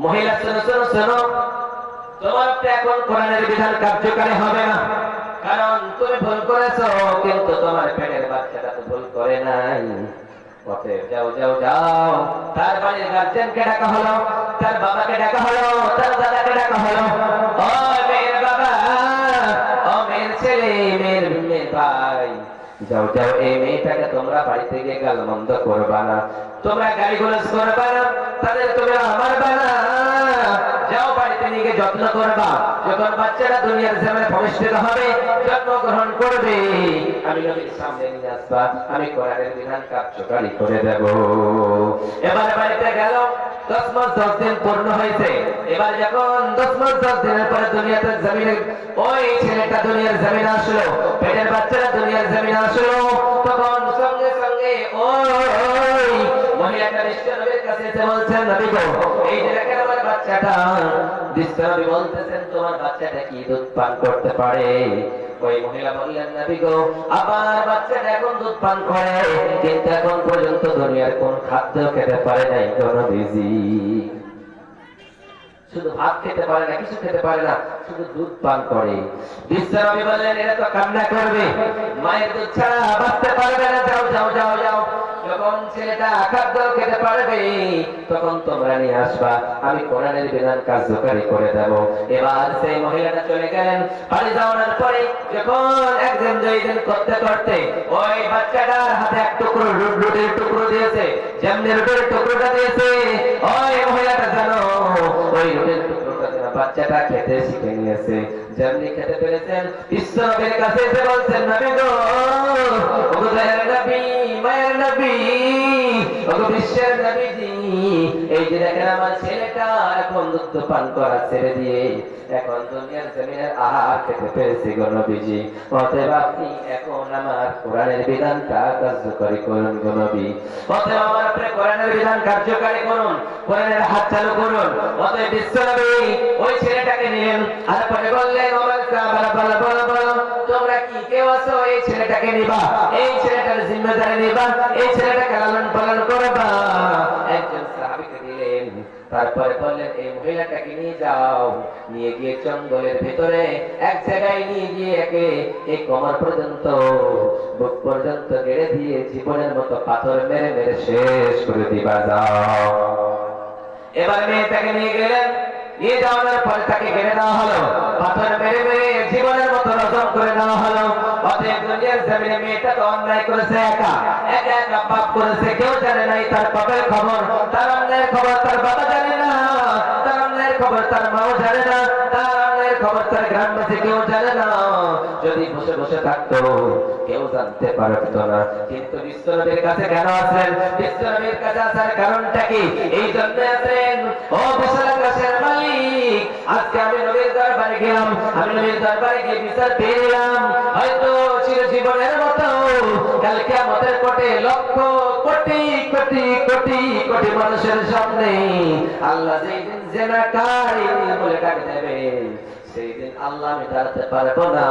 মহিলা শোনো শোনো শোনো, তোমার তো এখন কোরআনের বিধান কার্যকারী হবে না, কারণ তুমি ভুল করেছো, কিন্তু তোমার পেটের বাচ্চাটা তো ভুল করে নাই। অতএব যাও যাও যাও, তার বাড়ির গার্জেনকে ডাকা হলো, তার বাবাকে ডাকা হলো, তার দাদাকে ডাকা হলো, ও মেয়ের বাবা, ও মেয়ের ছেলে, মেয়ের ভাই, যাও যাও, এই মেয়েটাকে তোমরা বাড়িতে গিয়ে গালমন্দ করবা না, তোমরা গালিগালাজ করবা না, তাদের তোমরা আমার বানা, যাও বাড়িতে নিয়ে যত্ন করবা, যখন বাচ্চারা দুনিয়ার সামনে প্রবেশিত হবে, জন্ম গ্রহণ করবে, আমি নবীর সামনে নিয়ে আসবা, আমি কোরআনের বিধান কার্যকারী করে দেব। এবার বাড়িতে গেল, 10 মাস 10 দিন পূর্ণ হয়েছে। এবার যখন 10 মাস 10 দিনের পরে দুনিয়াতে জমিনে ওই ছেলেটা দুনিয়ার জমিনে আসলো, পেটের বাচ্চারা দুনিয়ার জমিনে আসলো, তখন সঙ্গে সঙ্গে ওই মহিলাটা বিশ্বনবীর কাছে এসে বলছেন, নবী গো, এই যে দেখেন আমার বাচ্চাটা। বিশ্বনবী বলতেছেন, তোমার বাচ্চাটা কি দুধ পান করতে পারে? ওই মহিলা বললেন, নবী গো, আমার বাচ্চাটা এখন দুধ পান করে, কিন্তু এখন পর্যন্ত দুনিয়ার কোন খাদ্য খেতে পারে নাই গো নবীজি। শুধু ভাত খেতে পারে না, কিছু খেতে পারে না, শুধু দুধ পান করে। বিশ্বনবী বললেন, এরা তো কান্না করবে, মায়ের দুধ ছাড়া বাঁচতে পারবে না, যাও যাও যাও যাও, যখন ছেলেটা খাদ্য খেতে পারবে তখন তোমরা নিয়ে আসবা, আমি কোরআনের বিধান কার্যকারী করে দেব। এবার সেই মহিলাটা চলে গেলেন। বাড়ি যাওয়ার পরে যখন একদিন দুই দিন করতে করতে ওই বাচ্চাটার হাতে এক টুকরো রুটির টুকরো দিয়েছে, যেমনি রুটির টুকরোটা দিয়েছে, ওই মহিলাটা জানো ওই রুটির টুকরোটা যেন বাচ্চাটা খেতে শিখে নিয়েছে। যেমনি খেতে পেরেছেন, বিশ্বনবীর কাছে এসে বলছেন, নবী গো, ও দয়ার নবী, মায়ের নবী, ও বিশ্বের নবীজি, এই যে দেখেন আমার ছেলেটা এখন দুধ পান করা ছেড়ে দিয়ে এখন দুনিয়ার জমিনের আহার খেতে পেরেছে গো নবীজি। অতএব আপনি এখন আমার কোরআনের বিধানটা কার্যকারী করুন গো নবী। অতএব আমার আপনি কোরআনের বিধান কার্যকারী করুন, কোরআনের হাত চালু করুন। অতএব বিশ্বনবী ওই ছেলেটাকে নিলেন, আর পরে বললেন, আমার সাহাবারা বলো বলো বলো, তোমরা কি কেউ আছো এই ছেলেটাকে নিবা, এই ছেলেটার জিম্মেদারি নিবা, এই ছেলেটাকে লালন পালন করবা। একজন সাহাবীকে দিলেন, তারপরে বললেন এই মহিলাটাকে নিয়ে যাও, নিয়ে গিয়ে জঙ্গলের ভিতরে এক জায়গায় নিয়ে গিয়ে একে এই কোমর পর্যন্ত বুক পর্যন্ত গেড়ে দিয়ে জীবনের মতো পাথর মেরে মেরে শেষ করে দিবা যাও। এবার মেয়েটাকে নিয়ে গেলেন, নিয়ে যাওয়ার পরে তাকে গেড়ে দেওয়া হলো, পাথর মেরে মেরে জীবনের মতো রজম করে দেওয়া হলো। অতএব দুনিয়ার জমিনে মেয়েটা তো অন্যায় করেছে, একা একা একা পাপ করেছে, কেউ জানে নাই তার পাপের খবর, তার অন্যায়ের খবর তার বাবা জানে না, তার অন্যায়ের খবর তার মাও জানে না, তার অন্যায়ের খবর তার গ্রামবাসী কেউ জানে না। যদি বসে বসে থাকতো কেউ জানতে পারতো না। কিন্তু বিশ্বনবীর কাছে কেন আসলেন? বিশ্বনবীর কাছে আসার কারণটা কি? এই জন্য আসলেন, ও বিশাল আকাশের মালিক, আজকে আমি নবীর দরবারে গেলাম, আমি নবীর দরবারে গিয়ে বিচার পেলাম, হয়তো চিরজীবনের মতো কাল কিয়ামতের কোটে লক্ষ কোটি কোটি কোটি কোটি মানুষের সামনে আল্লাহ যেই দিন জেনাকারী বলে ডাক দেবে, সেই দিন আল্লাহ আমি দাঁড়াতে পারবো না।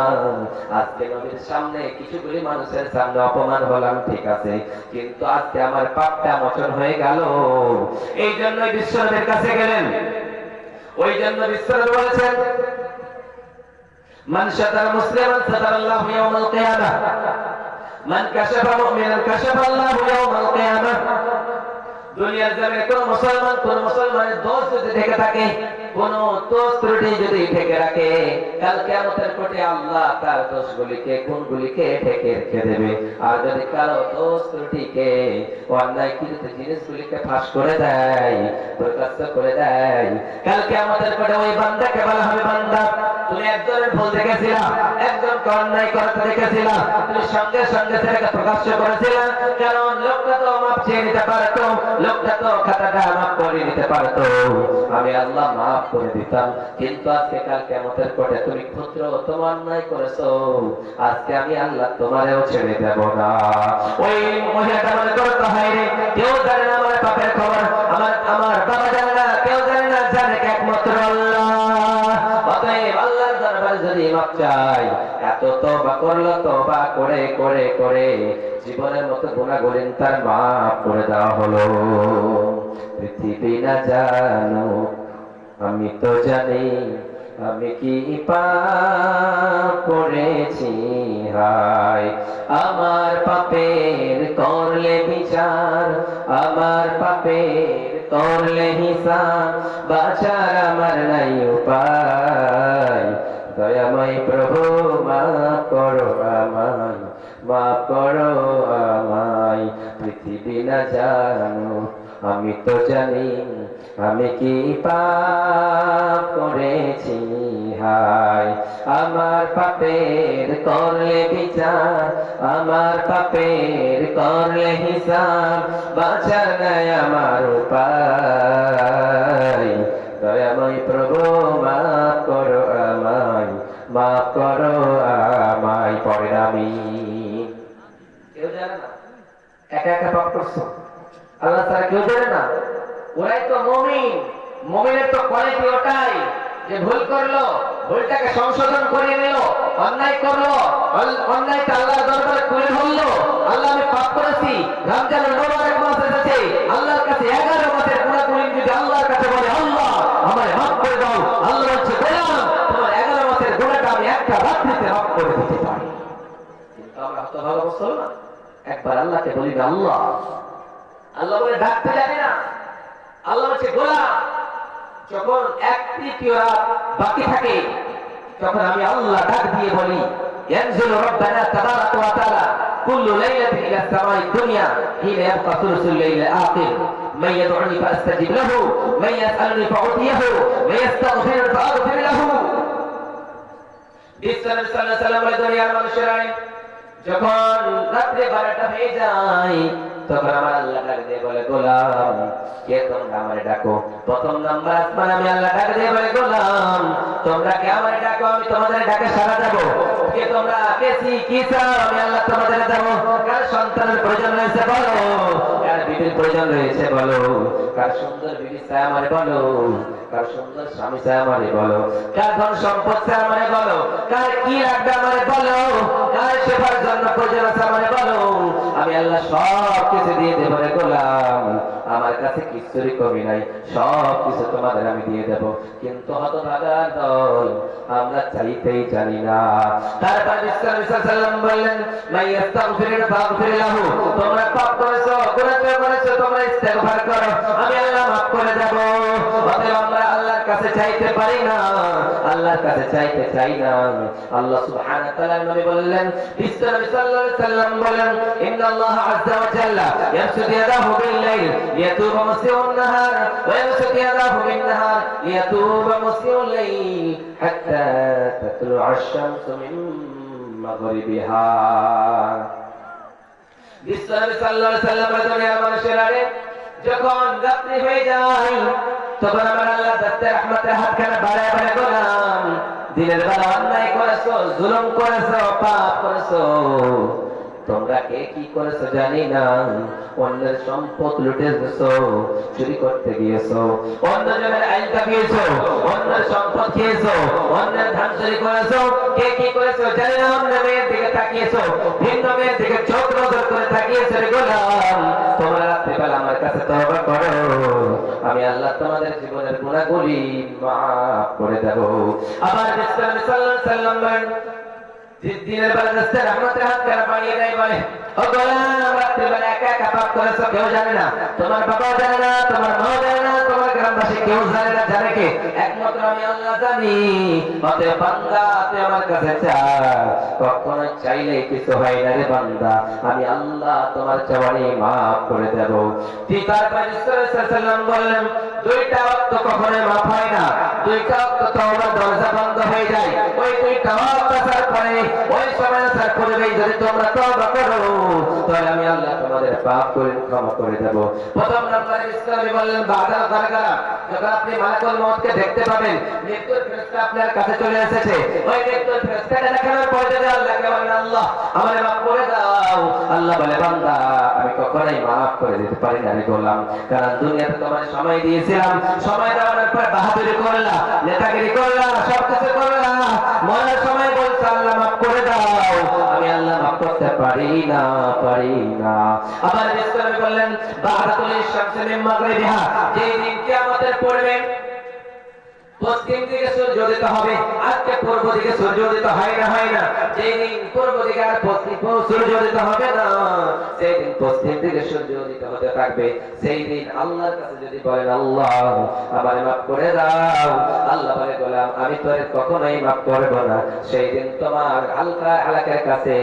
আজকে নবীর সামনে কিছুগুলি মানুষের সামনে অপমান হলাম, ঠিক আছে, কিন্তু আজকে আমার পাপটা মোচন হয়ে গেল। এই জন্য বিশ্বনবীর কাছে গেলেন। ওই জন্য বিশ্বনবী বলেছেন, মান সাতারা মুসলিমান সাতারাল্লাহু ইয়াওমাল কিয়ামাহ, মান কাশাফা মুমিনান কাশাফাল্লাহু ইয়াওমাল কিয়ামাহ। দুনিয়ার জমিনে কোন মুসলমানের দোষ যদি ঢেকে থাকে, কোন দোষ ত্রুটি যদি ঢেকে রাখে, কাল কিয়ামতের কোটে আল্লাহ তার দোষগুলিকে গুণগুলিকে ঢেকে রেখে দেবে। আর যদি কারো দোষ ত্রুটিকে অন্যায় কৃত জিনিসগুলিকে ফাঁস করে দেয়, প্রকাশ্য করে দেয়, কাল কিয়ামতের কোটে ওই বান্দাকে বলা হবে, বান্দা তুমি একজনের ভুল দেখেছিলা, একজনকে অন্যায় করতে দেখেছিলা, তুমি সঙ্গে সঙ্গে সেটাকে প্রকাশ্য করেছিলা, কারণ লোকটা তো মাপ চেয়ে নিতে পারতো, লোকটা তো খাতাটা মাফ করে নিতে পারতো, আমি আল্লাহ মাফ করে দিতাম। কিন্তু আজকে কাল কিয়ামতের কোটে তুমি ক্ষুদ্র তোমার অন্যায় করেছো, আজকে আমি আল্লাহ তোমারেও ছেড়ে দেব না। ওই মহিলাটা মনে করতে হয় রে, কেউ জানে না আমার পাপের খবর, আমার বাবা জানে না, কেউ জানে না, জানে একমাত্র আল্লাহ। অতএব আল্লাহর দরবারে যদি মাপ চাই, এত তওবা করলো, তওবা করে করে করে জীবনের মতো গুনাহগুলি তার মাফ করে দেওয়া হলো। পৃথিবী না জানো আমি তো জানি আমি কি পাপ করেছি, হায় আমার পাপের করলে বিচার, আমার পাপের করলে হিসাব, বাঁচার আমার নাই উপায়। দয়াময় প্রভু মাফ করো আমায়, মাফ করো আমায়। পৃথিবী না জানো আমি তো জানি আমি কি পাপ করেছি, হায় আমার পাপের করলে বিচার, আমার পাপের করলে হিসাব, বাঁচার নাই আমার উপায়। দয়াময় প্রভু মাফ করো আমায়, মাফ করো আমায়। পড়েন আমি। কেউ জানে না একা একা পাপ করছো, আল্লাহ তাআলা কেউ জানে না। ওরাই তো মুমিন। মুমিনের তো কোয়ালিটি ওটাই যে ভুল করলো, ভুলটাকে সংশোধন করে নিল, অন্যায় করলো, অন্যায়টা আল্লাহর দরবারে তুলে ধরলো, আল্লাহ আমি পাপ করেছি, রমজানের মোবারক মাস এসেছে, আল্লাহর কাছে 11 মাসের গুনাহগুলি যদি আল্লাহর কাছে বলে, আল্লাহ আমায় মাফ করে দাও, আল্লাহ বলছে গোলাম তোমার 11 মাসের গুনাহটা আমি একটা রাত্রিতে মাফ করে দিতে পারি। কিন্তু আমরা হতভাগা মুসলমান একবার আল্লাহকে বলি না আল্লাহ, আল্লাহ বলে ডাকতে জানি না, আল্লাহ বলছে গোলাম। যখন 1/3 রাত বাকি থাকে, তখন আমি আল্লাহ ডাক দিয়ে বলি, ينزل ربنا تبارك وتعالى كل ليلة إلى السماء الدنيا حين يبقى ثلث الليل الآخر من يدعني فأستجب له من يسألني فأعطيه من يستغفر فأغفر له। বিশ্বনবী সাল্লাল্লাহু আলাইহি ওয়াসাল্লাম দুনিয়ার মানুষেরা যখন রাত্রে 12টা হয়ে যায়, তখন আমার আল্লাহ ডাক দিয়ে বলে, গোলাম কে তোমরা আমারে ডাকো। প্রথম নাম্বার আসমান আমি আল্লাহ ডাক দিয়ে বলে, গোলাম তোমরা কে আমারে ডাকো, আমি তোমাদের ডাকে সাড়া দেব। কে তোমরা কি চাও, আমি আল্লাহ তোমাদের দেব। কার সন্তানের প্রয়োজন হয়েছে বলো, কার বিবির প্রয়োজন রয়েছে বলো, কার সুন্দর বিবি চাই আমারে বলো, কার সুন্দর স্বামী চাই আমারে বলো, কার ধন সম্পদ চাই আমারে বলো, কার কি লাগবে আমারে বলো, কার সেবার জন্য প্রয়োজন আছে আমারে বলো, আমি আল্লাহ সব কিছু দিয়ে দেব রে গোলাম। আমার কাছে কিছুরই কমি নাই, সব কিছু তোমাদের আমি দিয়ে দেব। কিন্তু হতভাগার দল, আমরা চাইতেই জানি না। তারপর ইসলাম সাল্লাম বললেন, মাইয়াস্তাগফিরুনা ফাগফির লাহু, তোমরা পাপ করেছো, গুনাহ করেছো, তোমরা ইস্তেগফার করো, আমি আল্লাহ মাফ করে দেব। অতএব আমরা আল্লাহর কাছে চাইতে পারি না, আল্লাহর কাছে চাইতে চাই না। আল্লাহ সুবহানাহু ওয়া তাআলা নবী বললেন, বিশ্বনবী সাল্লাল্লাহু আলাইহি সাল্লাম বলেন, ইন্নাল্লাহ আযজা ওয়া জাল্লা ইয়াবসুতু ইয়াদাহু বিল-লাইল লিয়াতুবা মুসিউন নাহার ওয়া ইয়াবসুতু ইয়াদাহু বিন-নাহার লিয়াতুবা মুসিউল লাইল হাত্তা তাতলুআ আশ-শামসু মিন মাগরিবিহা। বিশ্বনবী সাল্লাল্লাহু আলাইহি সাল্লাম দুনিয়ার মানুষেরা যখন রাত্রি হয়ে যায়, তখন আমার আল্লাহ দস্তে রহমতের হাতখানা বাড়ায় বাড়ায় গোলাম, দিনের বেলা অন্যায় করেছো, জুলুম করেছো, পাপ করেছো, তোমরা কে কি করেছো জানি না, অন্যের সম্পদ লুটে গেছো, চুরি করতে গিয়েছো, অন্যজনের আইন কাটিয়েছো, অন্যের সম্পদ খেয়েছো, অন্যের ধান চুরি করেছো, কে কি করেছো জানি না, অন্য মেয়ের দিকে তাকিয়েছো, ভিন্ন মেয়ের দিকে চোখ নজর করে তাকিয়েছো রে গোলাম। তোমরা রাত্রিবেলা আমার কাছে তওবা করো, আমি আল্লাহ তোমাদের জীবনের গুনাহগুলি মাফ করে দেব। আবার বিশ্বনবী সাল্লাল্লাহু আলাইহি সাল্লাম বলেন, দিনের বেলা দস্তে রহমতের হাত কারা বাড়িয়ে দেয়, বলে ও গোলাম, রাত্রিবেলা একা একা পাপ করেছো, কেউ জানে না, তোমার বাবাও জানে না, তোমার মাও জানে না, তোমার গ্রামবাসী কেউ জানে না, জানে কে? একমাত্র আমি আল্লাহ জানি। অতএব বান্দা, তুই আমার কাছে চা, কখনো চাইলে কিছু হয় না রে বান্দা, আমি আল্লাহ তোমার চাওয়ানি মাফ করে দেব। তারপর রাসূলুল্লাহ সাল্লাল্লাহু আলাইহি ওয়াসাল্লাম বললেন, দুইটা ওয়াক্ত কখনো মাফ হয় না, দুইটা ওয়াক্ত তওবার দরজা বন্ধ হয়ে যায়, ওই দুইটা ওয়াক্ত আসার পরে, ওই সময় আসার পরে যদি তোমরা তওবা করো, তাহলে আমি আল্লাহ তোমাদের পাপ করে ক্ষমা করে দেব। প্রথম নম্বরে ইসলামে বললেন বাদাল গারগারা, যখন আপনি মালাকুল মউতকে দেখতে পাবেন, মৃত্যুর ফেরেশতা আপনার কাছে চলে এসেছে, ওই মৃত্যুর ফেরেশতাকে দেখানোর পরে যদি আল্লাহকে বলেন, আল্লাহ আমারে মাফ করে দাও, আল্লাহ বলে, বান্দা আমি কখনোই মাফ করে দিতে পারি না রে গোলাম, কারণ দুনিয়াতে তোমার সময় দিয়েছিলাম, সময় দেওয়ার পর বাহাদুরি করলা, নেতাগিরি করলা, সব কিছু করলা, মরার সময় বলছো আল্লাহ মাফ করে দাও, আমি আল্লাহ মাফ করতে পারি না, পারি না। আবার বিশ্বনবী বললেন, বাহাতুল শামসি মিন মাগরিবিহা, যেই দিন কিয়ামতের পড়বে, পশ্চিম দিকে সূর্য উদিত হবে, আজকে পূর্ব দিকে সূর্য উদিত হয় না, হয় না, যেই দিন পূর্ব দিকে আর পশ্চিম সূর্য উদিত হবে না, সেই দিন পশ্চিম দিকে সূর্য উদিত হতে থাকবে। সেই দিন আল্লাহর কাছে যদি বলেন, আল্লাহ আমারে মাফ করে দাও, আল্লাহ বলে, গোলাম আমি তোরে কখনোই মাফ করব না। সেই দিন তোমার হালকা হালাকের কাছে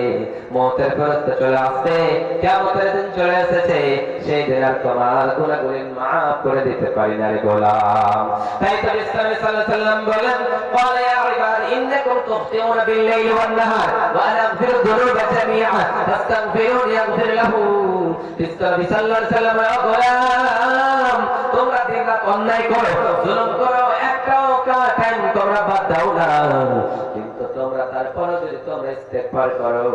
মওতের ফেরেশতা চলে আসবে, কিয়ামতের দিন চলে এসেছে, সেই দিন আর তোমার গুনাহগুলি মাফ করে দিতে পারি না রে গোলাম। তাই তো ইসলাম সাল্লাল্লাহু আলাইহি ওয়াসাল্লাম বলেন, ক্বালা ইয়া ইবাদ ইন্নাকুম তুখতিউনা বিল-লাইলি ওয়ান-নাহার ওয়া আনা আগফিরু যুনুবা জামিআ ফাস্তাগফিরুনি আগফির লাহু। ইসলাম সাল্লাল্লাহু আলাইহি ওয়াসাল্লাম, গোলাম তোমরা দিন-রাত অন্যায় করো, জুলুম করো, একটাও টাইম তোমরা বাদ দাও না, কিন্তু তোমরা তারপরে যদি তোমরা ইস্তেগফার করো,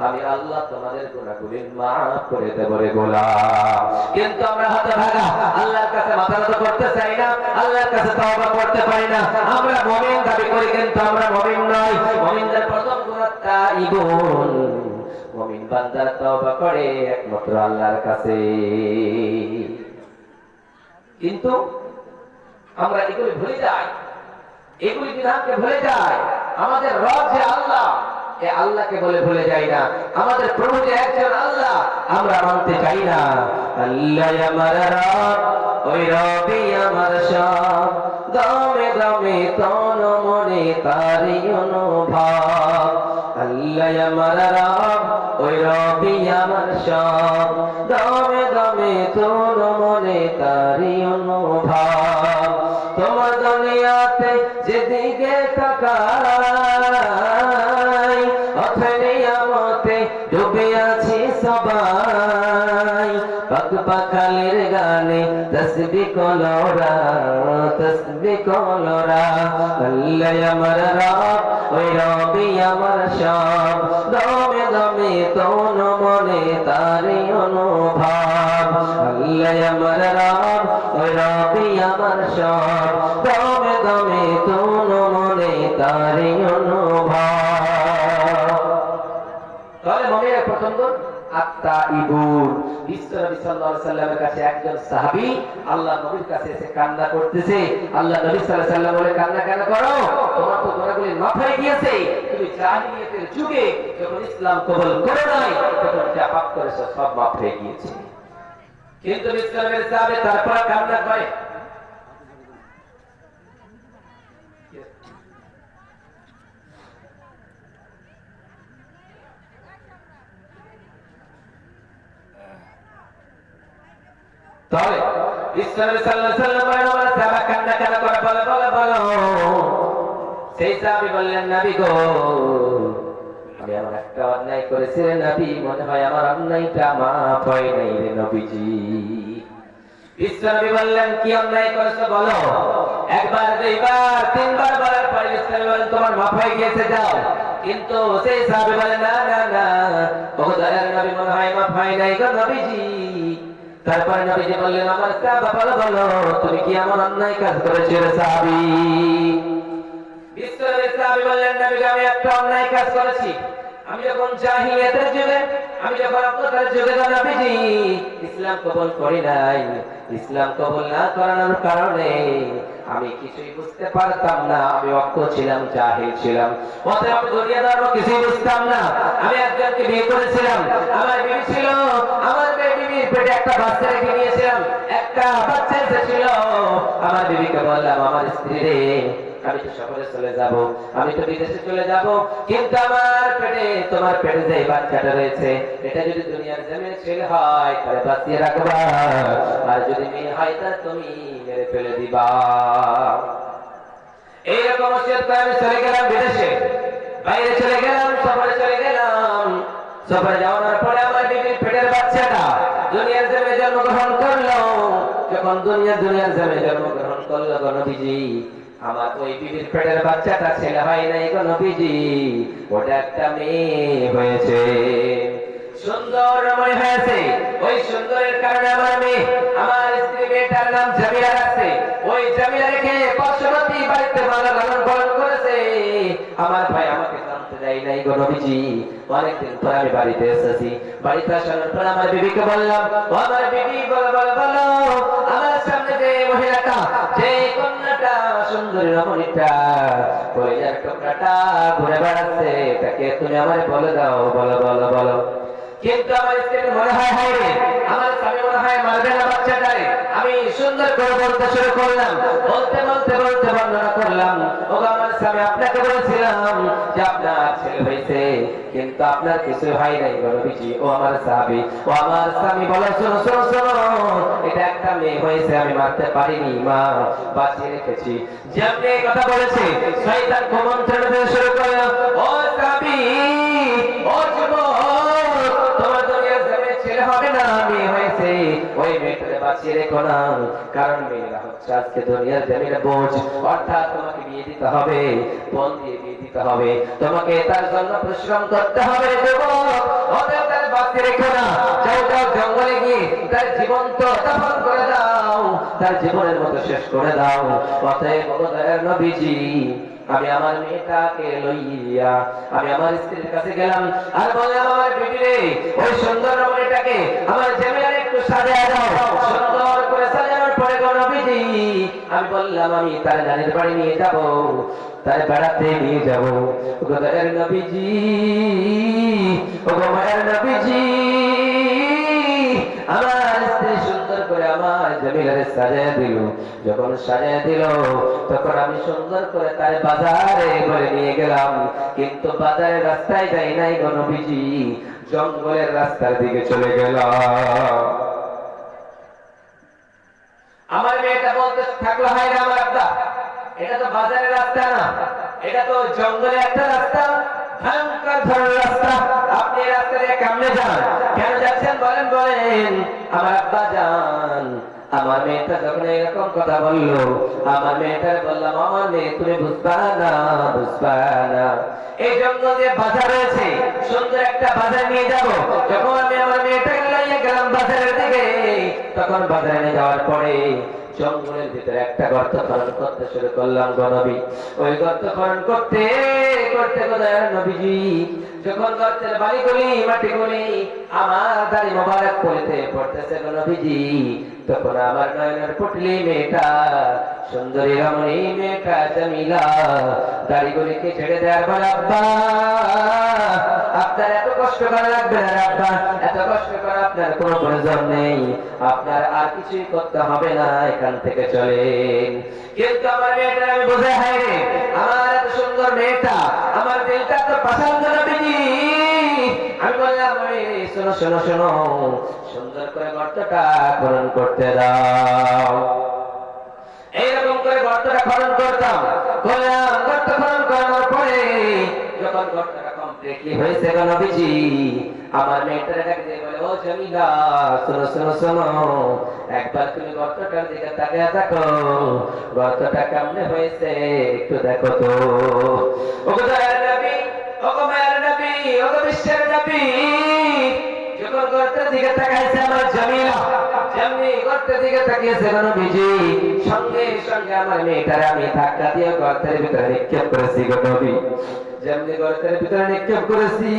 আমি আল্লাহ তোমাদের গুনাহগুলি মাফ করে দেব রে গোলাম। কিন্তু আমরা হতভাগা, আল্লাহর কাছে মাথা নত করতে চাই না, আল্লাহর কাছে তওবা করতে পারি না। আমরা মুমিন দাবি করি, কিন্তু আমরা মুমিন নই। মুমিনদের প্রথম গুণ তাইবুন, মুমিন বান্দা তওবা করে একমাত্র আল্লাহর কাছে। কিন্তু আমরা এগুলি ভুলে যাই, এগুলি বিধানকে ভুলে যাই। আমাদের রব যে আল্লাহ, এই আল্লাহকে বলে ভুলে যাই না। আমাদের প্রভু যে একজন আল্লাহ, আমরা মানতে চাই না। আল্লাহ আমার রব, ওই রবই আমার সব, দমে দমে তন মনে তারই অনুভব। আল্লাহ আমার রব, ওই রবই আমার সব, দমে দমে তন মনে তারই অনুভব। তোমার দুনিয়াতে যেদিকে তাকাই, অথই নিয়ামতে ডুবে আছি সবাই, পাক পাখালির গানে তসবিহ তসবিহ কলরা তসবিহ কলরা আল্লাহ আমার রব ওই রবি আমার সব দমে দমে তন মনে তারি অনুভব আল্লাহ আমার রব ওই রবি আমার সব দমে দমে তন মনে তারি অনুভব। তাহলে মুমিনের প্রথম গুণ আত্তাইবুন। বিশ্বনবী সাল্লাল্লাহু আলাইহি সাল্লামের কাছে একজন সাহাবী আল্লাহ নবীর কাছে এসে কান্না করতেছে। আল্লাহ নবী সাল্লাল্লাহু আলাইহি সাল্লাম বলে, কান্না কেন করো? তোমার তো গুনাহগুলি মাফ হয়ে গিয়েছে। তুমি জাহিলিয়াতের যুগে যখন ইসলাম কবুল করে নাই তখন যা পাপ করেছো সব মাফ হয়ে গিয়েছে। কিন্তু ইসলামের সাহাবী তারপর কান্না করে। তাহলে ইসলামে সাল্লাল্লাহু আলাইহি ওয়াসাল্লাম বলেন, সাহাবা কান্না কেন করে? বলো। সেই সাহাবী বললেন, নবী গো, আমি এমন একটা অন্যায় করেছি রে নবী, মনে হয় আমার অন্যায়টা মাফ হয় নাই রে নবীজি। ইসলামী বললেন, কি অন্যায় করেছো বলো? একবার, দুইবার, তিনবার বলার পরে ইসলামী বলেন, তোমার মাফ হয়ে গিয়েছে, যাও। কিন্তু সেই সাহাবী বলেন, না না না, ও দয়ার নবী, মনে হয় মাফ হয় নাই গো নবীজি। তারপরে নবীজি বললেন, আমার সাহাবা বলো, তুমি কি এমন অন্যায় কাজ করেছো রে সাহাবী? বিশ্বনবী সাহাবী বললেন, নবী আমি একটা অন্যায় কাজ করেছি। আমি যখন জাহিলিয়াতের যুগে, আমি যখন আপনাদের যুগে নবীজি ইসলাম কবুল করি নাই, ইসলাম কবুল না করানোর কারণে আমি কিছুই বুঝতে পারতাম না, আমি অজ্ঞ ছিলাম, জাহিল ছিলাম। অতএব আমি দুনিয়া ধর্ম কিছুই বুঝতাম না। আমি একজনকে বিয়ে করেছিলাম, আমার বিবি ছিল, আমার বিবির পেটে একটা বাচ্চা রেখে নিয়েছিলাম, একটা বাচ্চা এসেছিল। আমার বিবিকে বললাম, আমার স্ত্রী রে, আমি তো সফরে চলে যাব, আমি তো বিদেশে চলে যাব, কিন্তু আমার পেটে, তোমার পেটে যে বাচ্চাটা রয়েছে, এটা যদি দুনিয়ার জমিনে ছেলে হয় তাহলে বাঁচিয়ে রাখবা, আর যদি মেয়ে হয় তাহলে তুমি মেরে ফেলে দিবা। এইরকম ওসিয়ত করে আমি চলে গেলাম বিদেশে, বাইরে চলে গেলাম, সফরে চলে গেলাম। সফরে যাওয়ার পরে আমার বিবির পেটের বাচ্চাটা দুনিয়ার জমিনে জন্মগ্রহণ করলো। যখন দুনিয়ার জমিনে জন্মগ্রহণ করলো গো নবীজি, আমার ওই বিবির পেটের বাচ্চাটা ছেলে হয় নাই গো নবীজি, ওটা একটা মেয়ে হয়েছে। সুন্দর রমণী হয়েছে। ওই সুন্দরের কারণে আমার মেয়ে, আমার স্ত্রী মেয়েটার নাম জামিলা রাখছে। ওই জামিলা রেখে পার্শ্ববর্তী বাড়িতে লালন পালন করেছে। আমার ভাই আমাকে জানতে দেয় নাই গো নবীজি। অনেকদিন পর আমি বাড়িতে এসেছি। বাড়িতে আসার পর আমার বিবিকে বললাম, ও আমার বিবি, বলো আমার সামনে যে মহিলাটা, যে কন্যাটা, সুন্দরী রমণীটা, কলিজার টুকরাটা ঘুরে বেড়াচ্ছে, তাকে তুমি আমারে বলে দাও, বলো। কিন্তু আমার স্ত্রীর মনে হয়, হায় রে, আমার স্বামী মনে হয় মারবে না বাচ্চাটারে। আমি সুন্দর করে বলতে শুরু করলাম, বলতে বর্ণনা করলাম, ও আমার স্বামী, আপনাকে বলেছিলাম যে আপনার ছেলে হয়েছে, কিন্তু আপনার কিছু হয় নাই গো নবীজি। ও আমার সাহাবী, ও আমার স্বামী বলে, শোনো, এটা একটা মেয়ে হয়েছে, আমি মারতে পারিনি মা, বাঁচিয়ে রেখেছি। যেমনি এই কথা বলেছে, শয়তান কুমন্ত্রণা দিতে শুরু করলো, ও সাহাবী, ও যুবক, তোমার দুনিয়ার জমিনে ছেলে হবে না, মেয়ে হয়েছে, ওই মেয়েটাকে বাঁচিয়ে রেখো না, কারণ মেয়েরা হচ্ছে আজকে দুনিয়ার জমিনে বোঝ। অর্থাৎ তোমাকে বিয়ে দিতে হবে, বল দিয়ে বিয়ে দিতে হবে, তোমাকে তার জন্য পরিশ্রম করতে হবে। অতএব তার বাঁচিয়ে রেখো না, যাও জঙ্গলে গিয়ে তার জীবন তো দাফন করে দাও, তার জীবনের মতো শেষ করে দাও। অতএব দয়ার নবীজি, আমি আমার মেয়েটাকে লইয়া আমি আমার স্ত্রীর কাছে গেলাম, আর বললাম, আমার বিবি রে, ওই সুন্দর রমণীটাকে আমার জামিলার একটু সাজিয়ে দাও। সুন্দর করে সাজানোর পরে গো নবীজি, আমি বললাম, আমি তার নানির বাড়ি নিয়ে যাব, তার বেড়াতে নিয়ে যাব। গো দয়ার নবীজি, ও গো মায়ের নবীজি, আমার স্ত্রী সুন্দর করে আমার জামিলারে সাজিয়ে দিল। যখন সাজিয়ে দিল, তখন আমি সুন্দর করে তার বাজারে করে নিয়ে গেলাম। কিন্তু বাজারের রাস্তায় যাই নাই গো নবীজি, জঙ্গলের রাস্তার দিকে চলে গেলাম। আমার মেয়েটা বলতে থাকলো, হায় রে আমার আব্বা, এটা তো বাজারের রাস্তা না, এটা তো জঙ্গলের একটা রাস্তা, ভয়ঙ্কর ধরনের রাস্তা। আপনি রাস্তা দিয়ে কেমনে যান? কেন যাচ্ছেন বলেন? আমার আব্বা যান, আমার মেয়েটা যখন এরকম কথা বললো, আমার মেয়েটার বললাম, আমার মেয়ে তুমি বুঝবা না, বুঝবা না, এই জন্য যে বাজার রয়েছে, সুন্দর একটা বাজার নিয়ে যাব। যখন আমি আমার মেয়েটাকে লইয়া গেলাম বাজারের দিকে, তখন বাজারে নিয়ে যাওয়ার পরে জঙ্গলের ভিতরে একটা গর্ত খনন করতে শুরু করলাম গো নবী। ওই গর্ত খনন করতে করতে কোথায় নবীজি যখন গর্তের বালিগুলি মাটিগুলি আমার দাড়ি মোবারক পড়তেছে গো নবীজি, তখন আমার নয়নের পুটলি মেয়েটা, সুন্দরী রমণী মেয়েটা জামিলা দাড়িগুলিকে ছেড়ে দেওয়ার পর, আব্বা আপনার এত কষ্ট করা লাগবে না আব্বা, এত কষ্ট করা আপনার কোনো প্রয়োজন নেই, আপনার আর কিছুই করতে হবে না, এখান থেকে চলেন। কিন্তু আমার মেয়েটা আমি বোঝাই, হায় রে আমার এত সুন্দর মেয়েটা, আমার দিলটা তো পছন্দ নবীজি। আমি বললাম, শোনো শোনো শোনো, সুন্দর করে গর্তটা খনন করতে দাও। এইরকম করে গর্তটা খনন করতাম, করলাম। গর্ত খনন করার পরে যখন গর্তটা কমপ্লিটলি হয়েছে গো নবীজি, আমার মেয়েটারে ডাক দিয়ে বলে, ও জামিলা শোনো শোনো শোনো, একবার তুমি গর্তটার দিকে তাকিয়ে দেখো, গর্তটা কেমনে হয়েছে একটু দেখো তো। ওগো দয়ার নবী, ওগো মায়ের নবী, ওগো বিশ্বের নবী, যখন গর্তের দিকে তাকাইছে আমার জামিলা, যেমনি গর্তের দিকে তাকিয়েছে গো নবীজি, সঙ্গে সঙ্গে আমার মেয়েটারে আমি ধাক্কা দিয়ে গর্তের ভিতরে নিক্ষেপ করেছি গো নবী। যেমনি গর্তের ভিতরে নিক্ষেপ করেছি,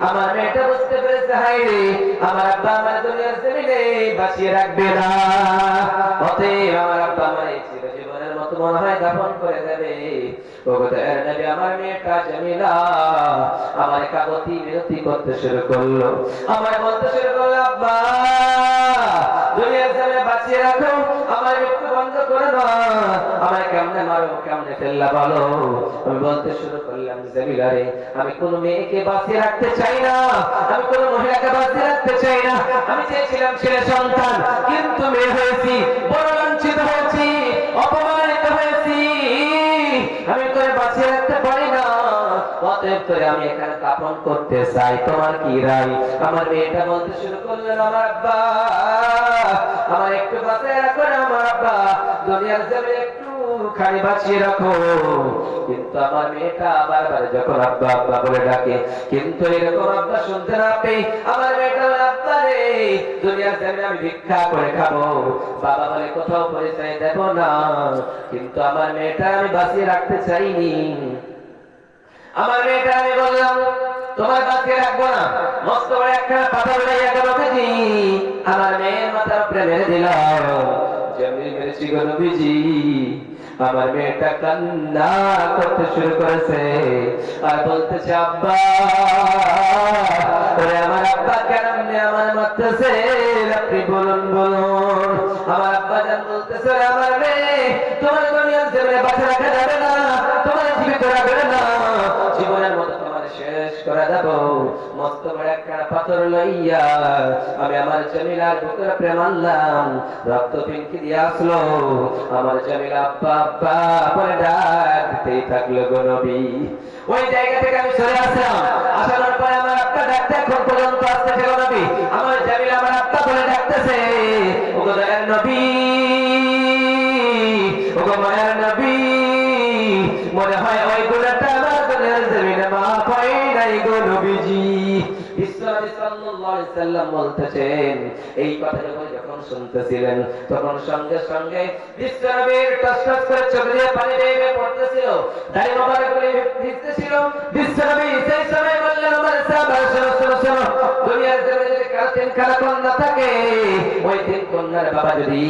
আমার মেয়েটা বুঝতে পেরেছে, হায় রে আমার আব্বা আমার দুনিয়ার জমিনে বাঁচিয়ে রাখবে না, অতএব আমার আব্বা আমার এই চিরজীবনের মতো মনে হয় দাফন করে দেবে। ওগো দয়ার নবী, আমার মেয়েটা জামিলা আমার কাগতি মিনতি করতে শুরু করলো, আমার বলতে শুরু করলো, আব্বা দুনিয়ার জমিনে বাঁচিয়ে রাখো, আমার মৃত্যু বন্ধ করে না, আমায় কেমনে মারো কেমনে ফেললা বলো। আমি বলতে শুরু করলাম, জামিলা রে আমি কোনো মেয়েকে বাঁচিয়ে রাখতে চাই না, আমি কোনো মহিলাকে বাঁচিয়ে রাখতে চাই না, আমি চেয়েছিলাম ছেলে সন্তান, কিন্তু মেয়ে হয়েছি, বড় লাঞ্ছিত হয়েছি, অপমানিত হয়েছি, আমি তোরে বাঁচিয়ে রাখতে পারি না, অতএব তোরে আমি এখানে দাফন করতে চাই, তোমার কি রায়। আমার মেয়েটা বলতে শুরু করলেন, আমার আব্বা আমার একটু বাঁচিয়ে রাখো না, আমার আব্বা দুনিয়ার জমিনে একটু খালি বাঁচিয়ে রাখো। কিন্তু আমার মেয়েটা বারবার যখন আব্বা আব্বা বলে ডাকে, কিন্তু এরকম আব্বা শুনতে না পেয়ে আমার মেয়েটা বলে, আব্বা রে দুনিয়ার জমিনে আমি ভিক্ষা করে খাবো, বাবা বলে কোথাও পরিচয় দেব না, কিন্তু আমার মেয়েটা আমি বাঁচিয়ে রাখতে চাইনি। আমার মেয়েটা আমি বললাম, তোমার বাঁচিয়ে রাখবো না, মস্ত বড় একটা পাথর লইয়া গেল নবীজি, আমার মেয়ের মাথার উপরে মেরে দিলাম, যেমনি মেরেছি গো নবীজি, আমার মেয়েটা কান্না করতে শুরু করেছে আর বলতেছে, আব্বা ওরে আমার আব্বা কেন আমার মারতেছে, আপনি বলুন বলুন। আমার আব্বা জান বলতেছে, আমার মেয়ে তোমার দুনিয়ার জমিনে বাঁচা রাখা যাবে না, তোমার জীবিত রাখবে না, জীবনের মতো তোমার শেষ করে দেব। মস্ত বড় একটা পাথর লইয়া আমি আমার জামিলার বুকের প্রেম আনলাম, রক্ত পিঙ্কি দিয়ে আসলো, আমার জামিলা আব্বা আব্বা বলে ডাক দিতেই থাকলো গো নবী। ওই জায়গা থেকে আমি সরে আসলাম, আসানোর পরে আমার আব্বা ডাকতে এখন পর্যন্ত আসতেছে গো নবী, আমার জামিলা আমার আব্বা বলে ডাকতেছে, ওগো দয়ার নবী, ওগো মায়ার নবী, মনে হয় ওই গুণাটা আমার দুনিয়ার জমিনে মাফ হয় নাই গো নবীজি। বিশ্বনবী সাল্লাল্লাহু আলাইহি সাল্লাম বলতেছেন, এই কথা যখন শুনতেছিলেন তখন সঙ্গে সঙ্গে বিশ্বনবীর টসটস করে চোখ দিয়ে পানি বেয়ে পড়তেছিল, দাড়ি মোবারকগুলি ভিজতেছিল। বিশ্বনবী সেই সময় বললেন, আমার সাহাবারা শোনো শোনো শোনো, দুনিয়ার জমিনে যদি কারো তিন খানা কন্যা থাকে, ওই তিন কন্যার বাবা যদি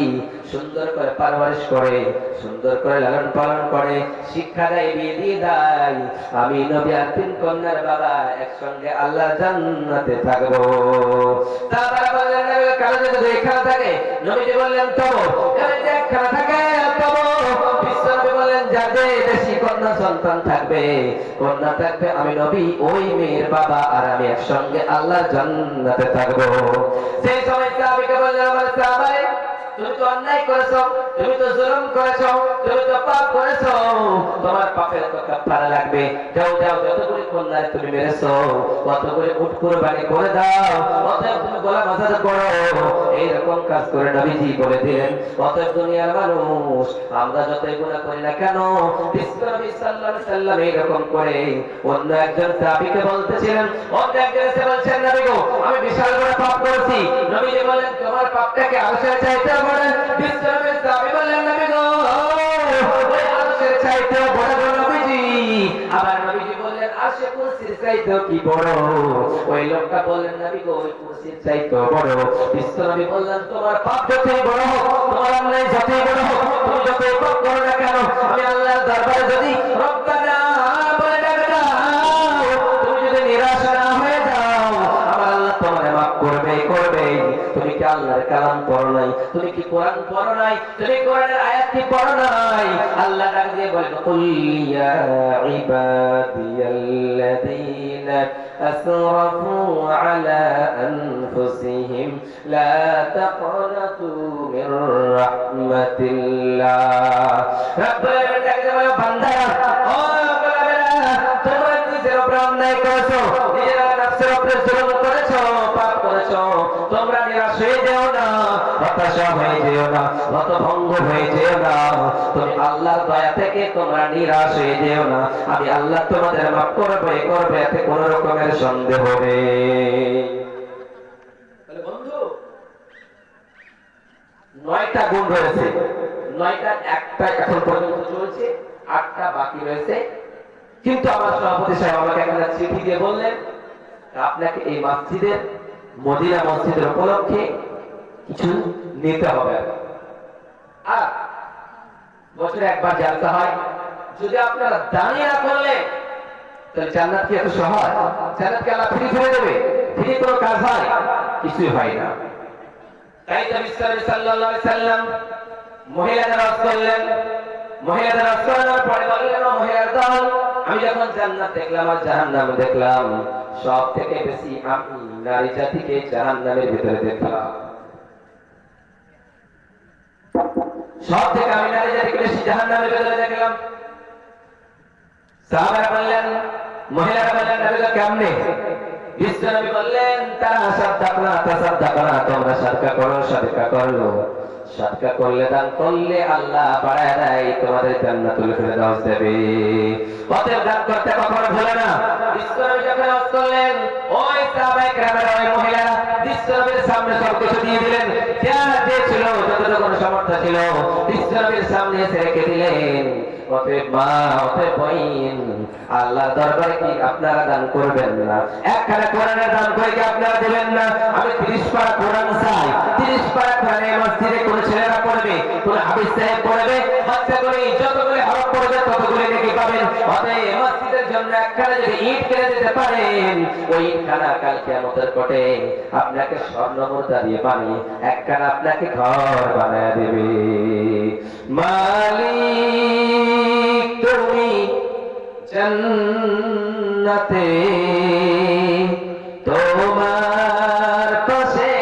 সুন্দর করে পারওয়ারিশ করে, সুন্দর করে লালন পালন করে, শিক্ষা দেয়, বিয়ে দিয়ে দেয়, আমি নবী আর তিন কন্যার বাবা একসঙ্গে আল্লাহর জান্নাতে থাকবো। তারপরে বললেন, কারো যদি দুইখানা থাকে, নবীজি বললেন তবু, যদি একখানা থাকে তবু। বিশ্বনবী বললেন, যাদের বেশি কন্যা সন্তান থাকবে, কন্যা থাকবে, আমি নবী ওই মেয়ের বাবা আর আমি একসঙ্গে আল্লাহর জান্নাতে থাকবো। সেই সময় সাহাবীকে বললেন, আমার সাহাবায়ে তুমি তো অন্যায় করেছো, তুমি তো জুলুম করেছো, তুমি তো পাপ করেছো, তোমার পাপের তো কাফারা লাগবে। যাও যাও, যতগুলি কন্যারে তুমি মেরেছো ততগুলি উট কুরবানি করে দাও, অতএব তুমি গোলাম আজাদ করো। এইরকম কাজ করে নবীজি বলে দিলেন। অতএব দুনিয়ার মানুষ, আমরা যতই গুনাহ করি না কেন, বিশ্বনবী সাল্লাল্লাহু আলাইহি সাল্লাম এইরকম করে অন্য একজন সাহাবীকে বলতেছিলেন, অন্য একজন এসে বলছেন, নবী গো আমি বিশাল বড় পাপ করেছি। নবীজি বলেন, তোমার পাপটাকে আরশের চাইতে বড়? বিশ্বনবী সাহাবী বললেন, নবী গো ওই আরশের চাইতে বড় গো নবীজি। আবার নবীজি বললেন, আরশে কুরসির চাইতে কি বড়? ওই লোকটা বললেন, নবী গো ওই কুরসির চাইতে বড়। বিশ্বনবী বললেন, তোমার পাপ যতই বড় হোক, তোমার অন্যায় যতই বড় হোক, তুমি যতই পাপ করো না কেন, আমি আল্লাহর দরবারে যদি রব্বানা বলে ডাক দাও, তুমি যদি নিরাশ না হয়ে যাও, আমার আল্লাহ তোমারে মাফ করবে করবে। তুমি কি আল্লাহর কালাম পড়ো নাই? তুমি কি কোরআন পড়ো নাই? তুমি কোরআনের আয়াত কি পড়ো নাই? আল্লাহ ডাক দিয়ে বলেন, কুল ইয়া ইবাদিয়াল্লাযীনা আসরাফু আলা আনফুসিহিম লা তাকনাতু মির রাহমাতিল্লাহ। রব্বুল আলামিন ডাক দিয়ে বলে, বান্দারা, ও বান্দারা, তোমরা নিজের উপর অন্যায় করেছো, নিজের নফসের উপর জুলুম করেছো, পাপ করেছো, তোমরা নিরাশ হয়ে যেও না, হতাশা হয়ে যেও না, হতভম্ব হয়ে যেও না, তুমি আল্লাহর দয়া থেকে তোমরা নিরাশ হয়ে যেও না। আমি আল্লাহ তোমাদের মাফ করবে করবে, এতে কোন রকমের সন্দেহ নেই। বন্ধু, 9টা গুণ রয়েছে, 9টার একটা এখন পর্যন্ত চলছে, 8টা বাকি রয়েছে। কিন্তু আমার সভাপতি সাহেব আমাকে একটা চিঠি দিয়ে বললেন, আপনাকে এই মসজিদের, মদিনা মসজিদের উপলক্ষে কিছু নিতে হবে। আর বছরে একবার জালসা হয়, যদি আপনারা দাঁড়িয়ে না করলে তাহলে জান্নাত কি এত সহজ? জান্নাত কি আল্লাহ ফ্রি করে দেবে? ফ্রি কোনো কাজ হয়? কিছুই হয় না। তাই তো বিশ্বনবী সাল্লাল্লাহু আলাইহি সাল্লাম মহিলাদের ওয়াজ করলেন। মহিলাদের ওয়াজ করার পরে বললেন, ও মহিলার দল, আমি যখন জান্নাত দেখলাম আর জাহান্নাম দেখলাম, সব থেকে বেশি আমি নারী জাতিকে জাহান্নামের ভিতরে দেখলাম। সব থেকে আমি নারী জাতিকে বেশি জাহান্নামের ভিতরে দেখলাম। সাহাবারা বললেন, মহিলারা বললেন, নবী গো কেমনে? বিশ্বনবী বললেন, তারা সাদকানা তাসাদকানা, তোমরা সাদকা করো, সাদকা করো, সাদকা করলে, দান করলে আল্লাহ বাড়ায় দেয়, তোমাদের জান্নাতুল ফেরদাউস দেবে। অতএব দান করতে কখনো ভুলে না। বিশ্বনবী যখন ওয়াজ করলেন, ওই সাহাবায়ে কেরামের ওই মহিলারা বিশ্বনবীর সামনে সব কিছু দিয়ে দিলেন, যা যে ছিল, যতটুকু সামর্থ্য ছিল বিশ্বনবীর সামনে এসে রেখে দিলেন। অতএব মা, অতএব বোন, আল্লাহর দরবারে কি আপনারা দান করবেন না? একখানা কোরআনের দান করে কি আপনারা দেবেন না? আমি 30 পারা কোরআন চাই। 30 পারা কোরআন এই মসজিদে কোন ছেলেরা পড়বে, কোন হাফেজ সাহেব পড়বে, বাচ্চা করে যতগুলি হরফ পড়বে ততগুলি নাকি পাবেন। অতএব মসজিদের জন্য একখানা যদি ইট কিনে দিতে পারেন, ওই ইটখানা কাল কিয়ামতের কোটে আপনাকে স্বর্ণ মুদ্রা দিয়ে বানিয়ে একখানা আপনাকে ঘর বানায় দেবে। মালিক তুমি জান্নাতে, তোমার পাশে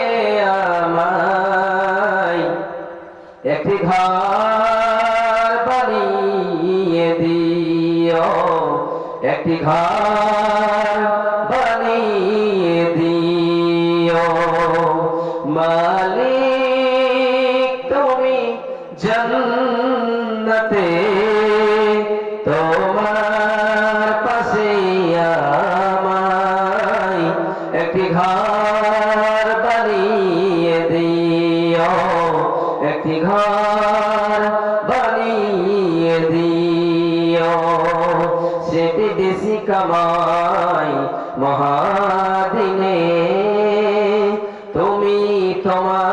আমায় একটি ঘর বানিয়ে দিও, একটি ঘর বানিয়ে দিও। মালিক তুমি জান্নাতে, তোমার পাশে আমায় একটি ঘর বানিয়ে দিও, একটি ঘর বানিয়ে দিও। সেটি বেশি কামাই মহাদিনে, তুমি তোমার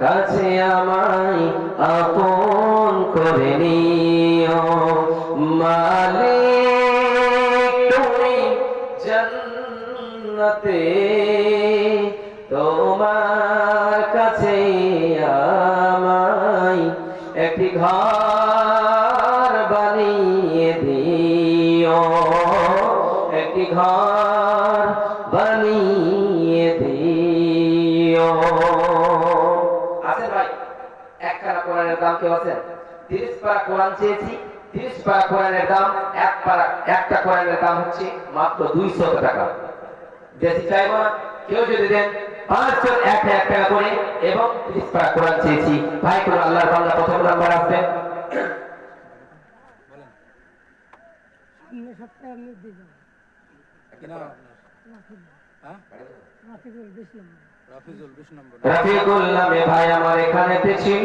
কাছে আমায় আপন করে নিও। মালিক তুমি জান্নাতে, তোমার কাছে আমায় একটি ঘর বানিয়ে দিও, একটি ঘর বানিয়ে দিও। কেউ আছেন? 30 পারা কোরআন চেয়েছি, 30 পারা কোরআনের দাম, একটা কোরআনের দাম হচ্ছে মাত্র 200 টাকা। বেশি চাইবো না, কেউ যদি দেন 5 জন 1,000 টাকা করে, এবং 30 পারা কোরআন চেয়েছি। ভাই কোন আল্লাহর বান্দা প্রথম নাম্বার আসবে? রাফিকুল নামে ভাই আমার এখানেতে ছিল,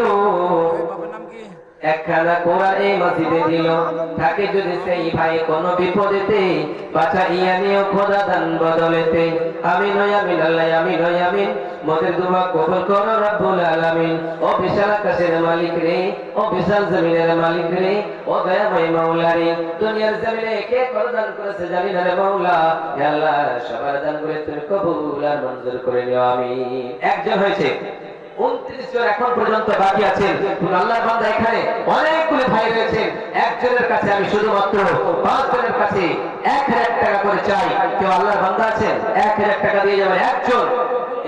একখানা কোরআন এই মসজিদে দিল। থাকে যদি সেই ভাই কোন বিপদেতে, বাঁচাইয়া নিও খোদা দান বদলেতে। আমিন ও আমিন, আল্লাহ আমিন ও আমিন। মোদের দুয়া কবুল করো রব্বুল আলামিন। ও বিশাল আকাশের মালিক রে, ও বিশাল জমিনের মালিক রে, ও দয়াময় মাওলা রে, দুনিয়ার জমিনে কে কত দান করেছে জানি না রে মাওলা। হে আল্লাহ, সবার দান করে তুমি কবুল আর মঞ্জুর করে নিও, আমিন। একজন হয়েছে, 29 জন এখন পর্যন্ত বাকি আছেন। আল্লাহর বান্দা এখানে অনেকগুলো ভাই রয়েছেন। একজনের কাছে আমি শুধুমাত্র 5 জনের কাছে 1000 টাকা করে চাই। কেউ আল্লাহর বান্দা আছেন? 1000 টাকা দিয়ে যাবেন একজন।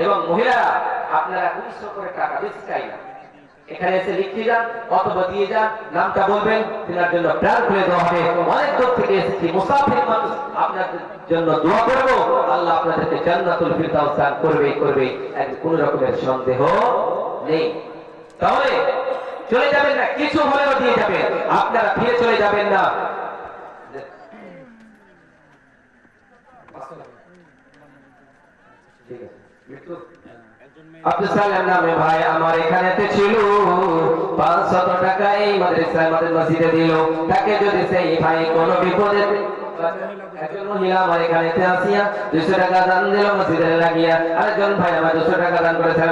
এবং মহিলারা আপনারা 200 করে টাকা, বেশি চাই না, এখানে এসে লিখে যান অথবা দিয়ে যান, নামটা বলবেন, তিনার জন্য প্রাণ খুলে দেওয়া হবে। অনেক দূর থেকে এসেছি, মুসাফির মানুষ, আপনাদের জন্য দোয়া করব। আল্লাহ আপনাদেরকে জান্নাতুল ফিরদাউস দান করবে, কোনো রকমের সন্দেহ নেই। তাহলে চলে যাবেন না, কিছু হলেও দিয়ে যাবেন, আপনারা ফিরে চলে যাবেন না। ঠিক আছে, আব্দুল সালাম নামে ভাই আমার এখানেতে ছিল, 500 টাকা এই মাদ্রাসায় আমাদের মসজিদে দিল। তাকে যদি সেই ভাই কোনো বিপদে, একজন মহিলা আমার এখানেতে আসিয়া 200 টাকা দান দিল মসজিদে লাগিয়া। আরেকজন ভাই আমার 200 টাকা দান করেছেন।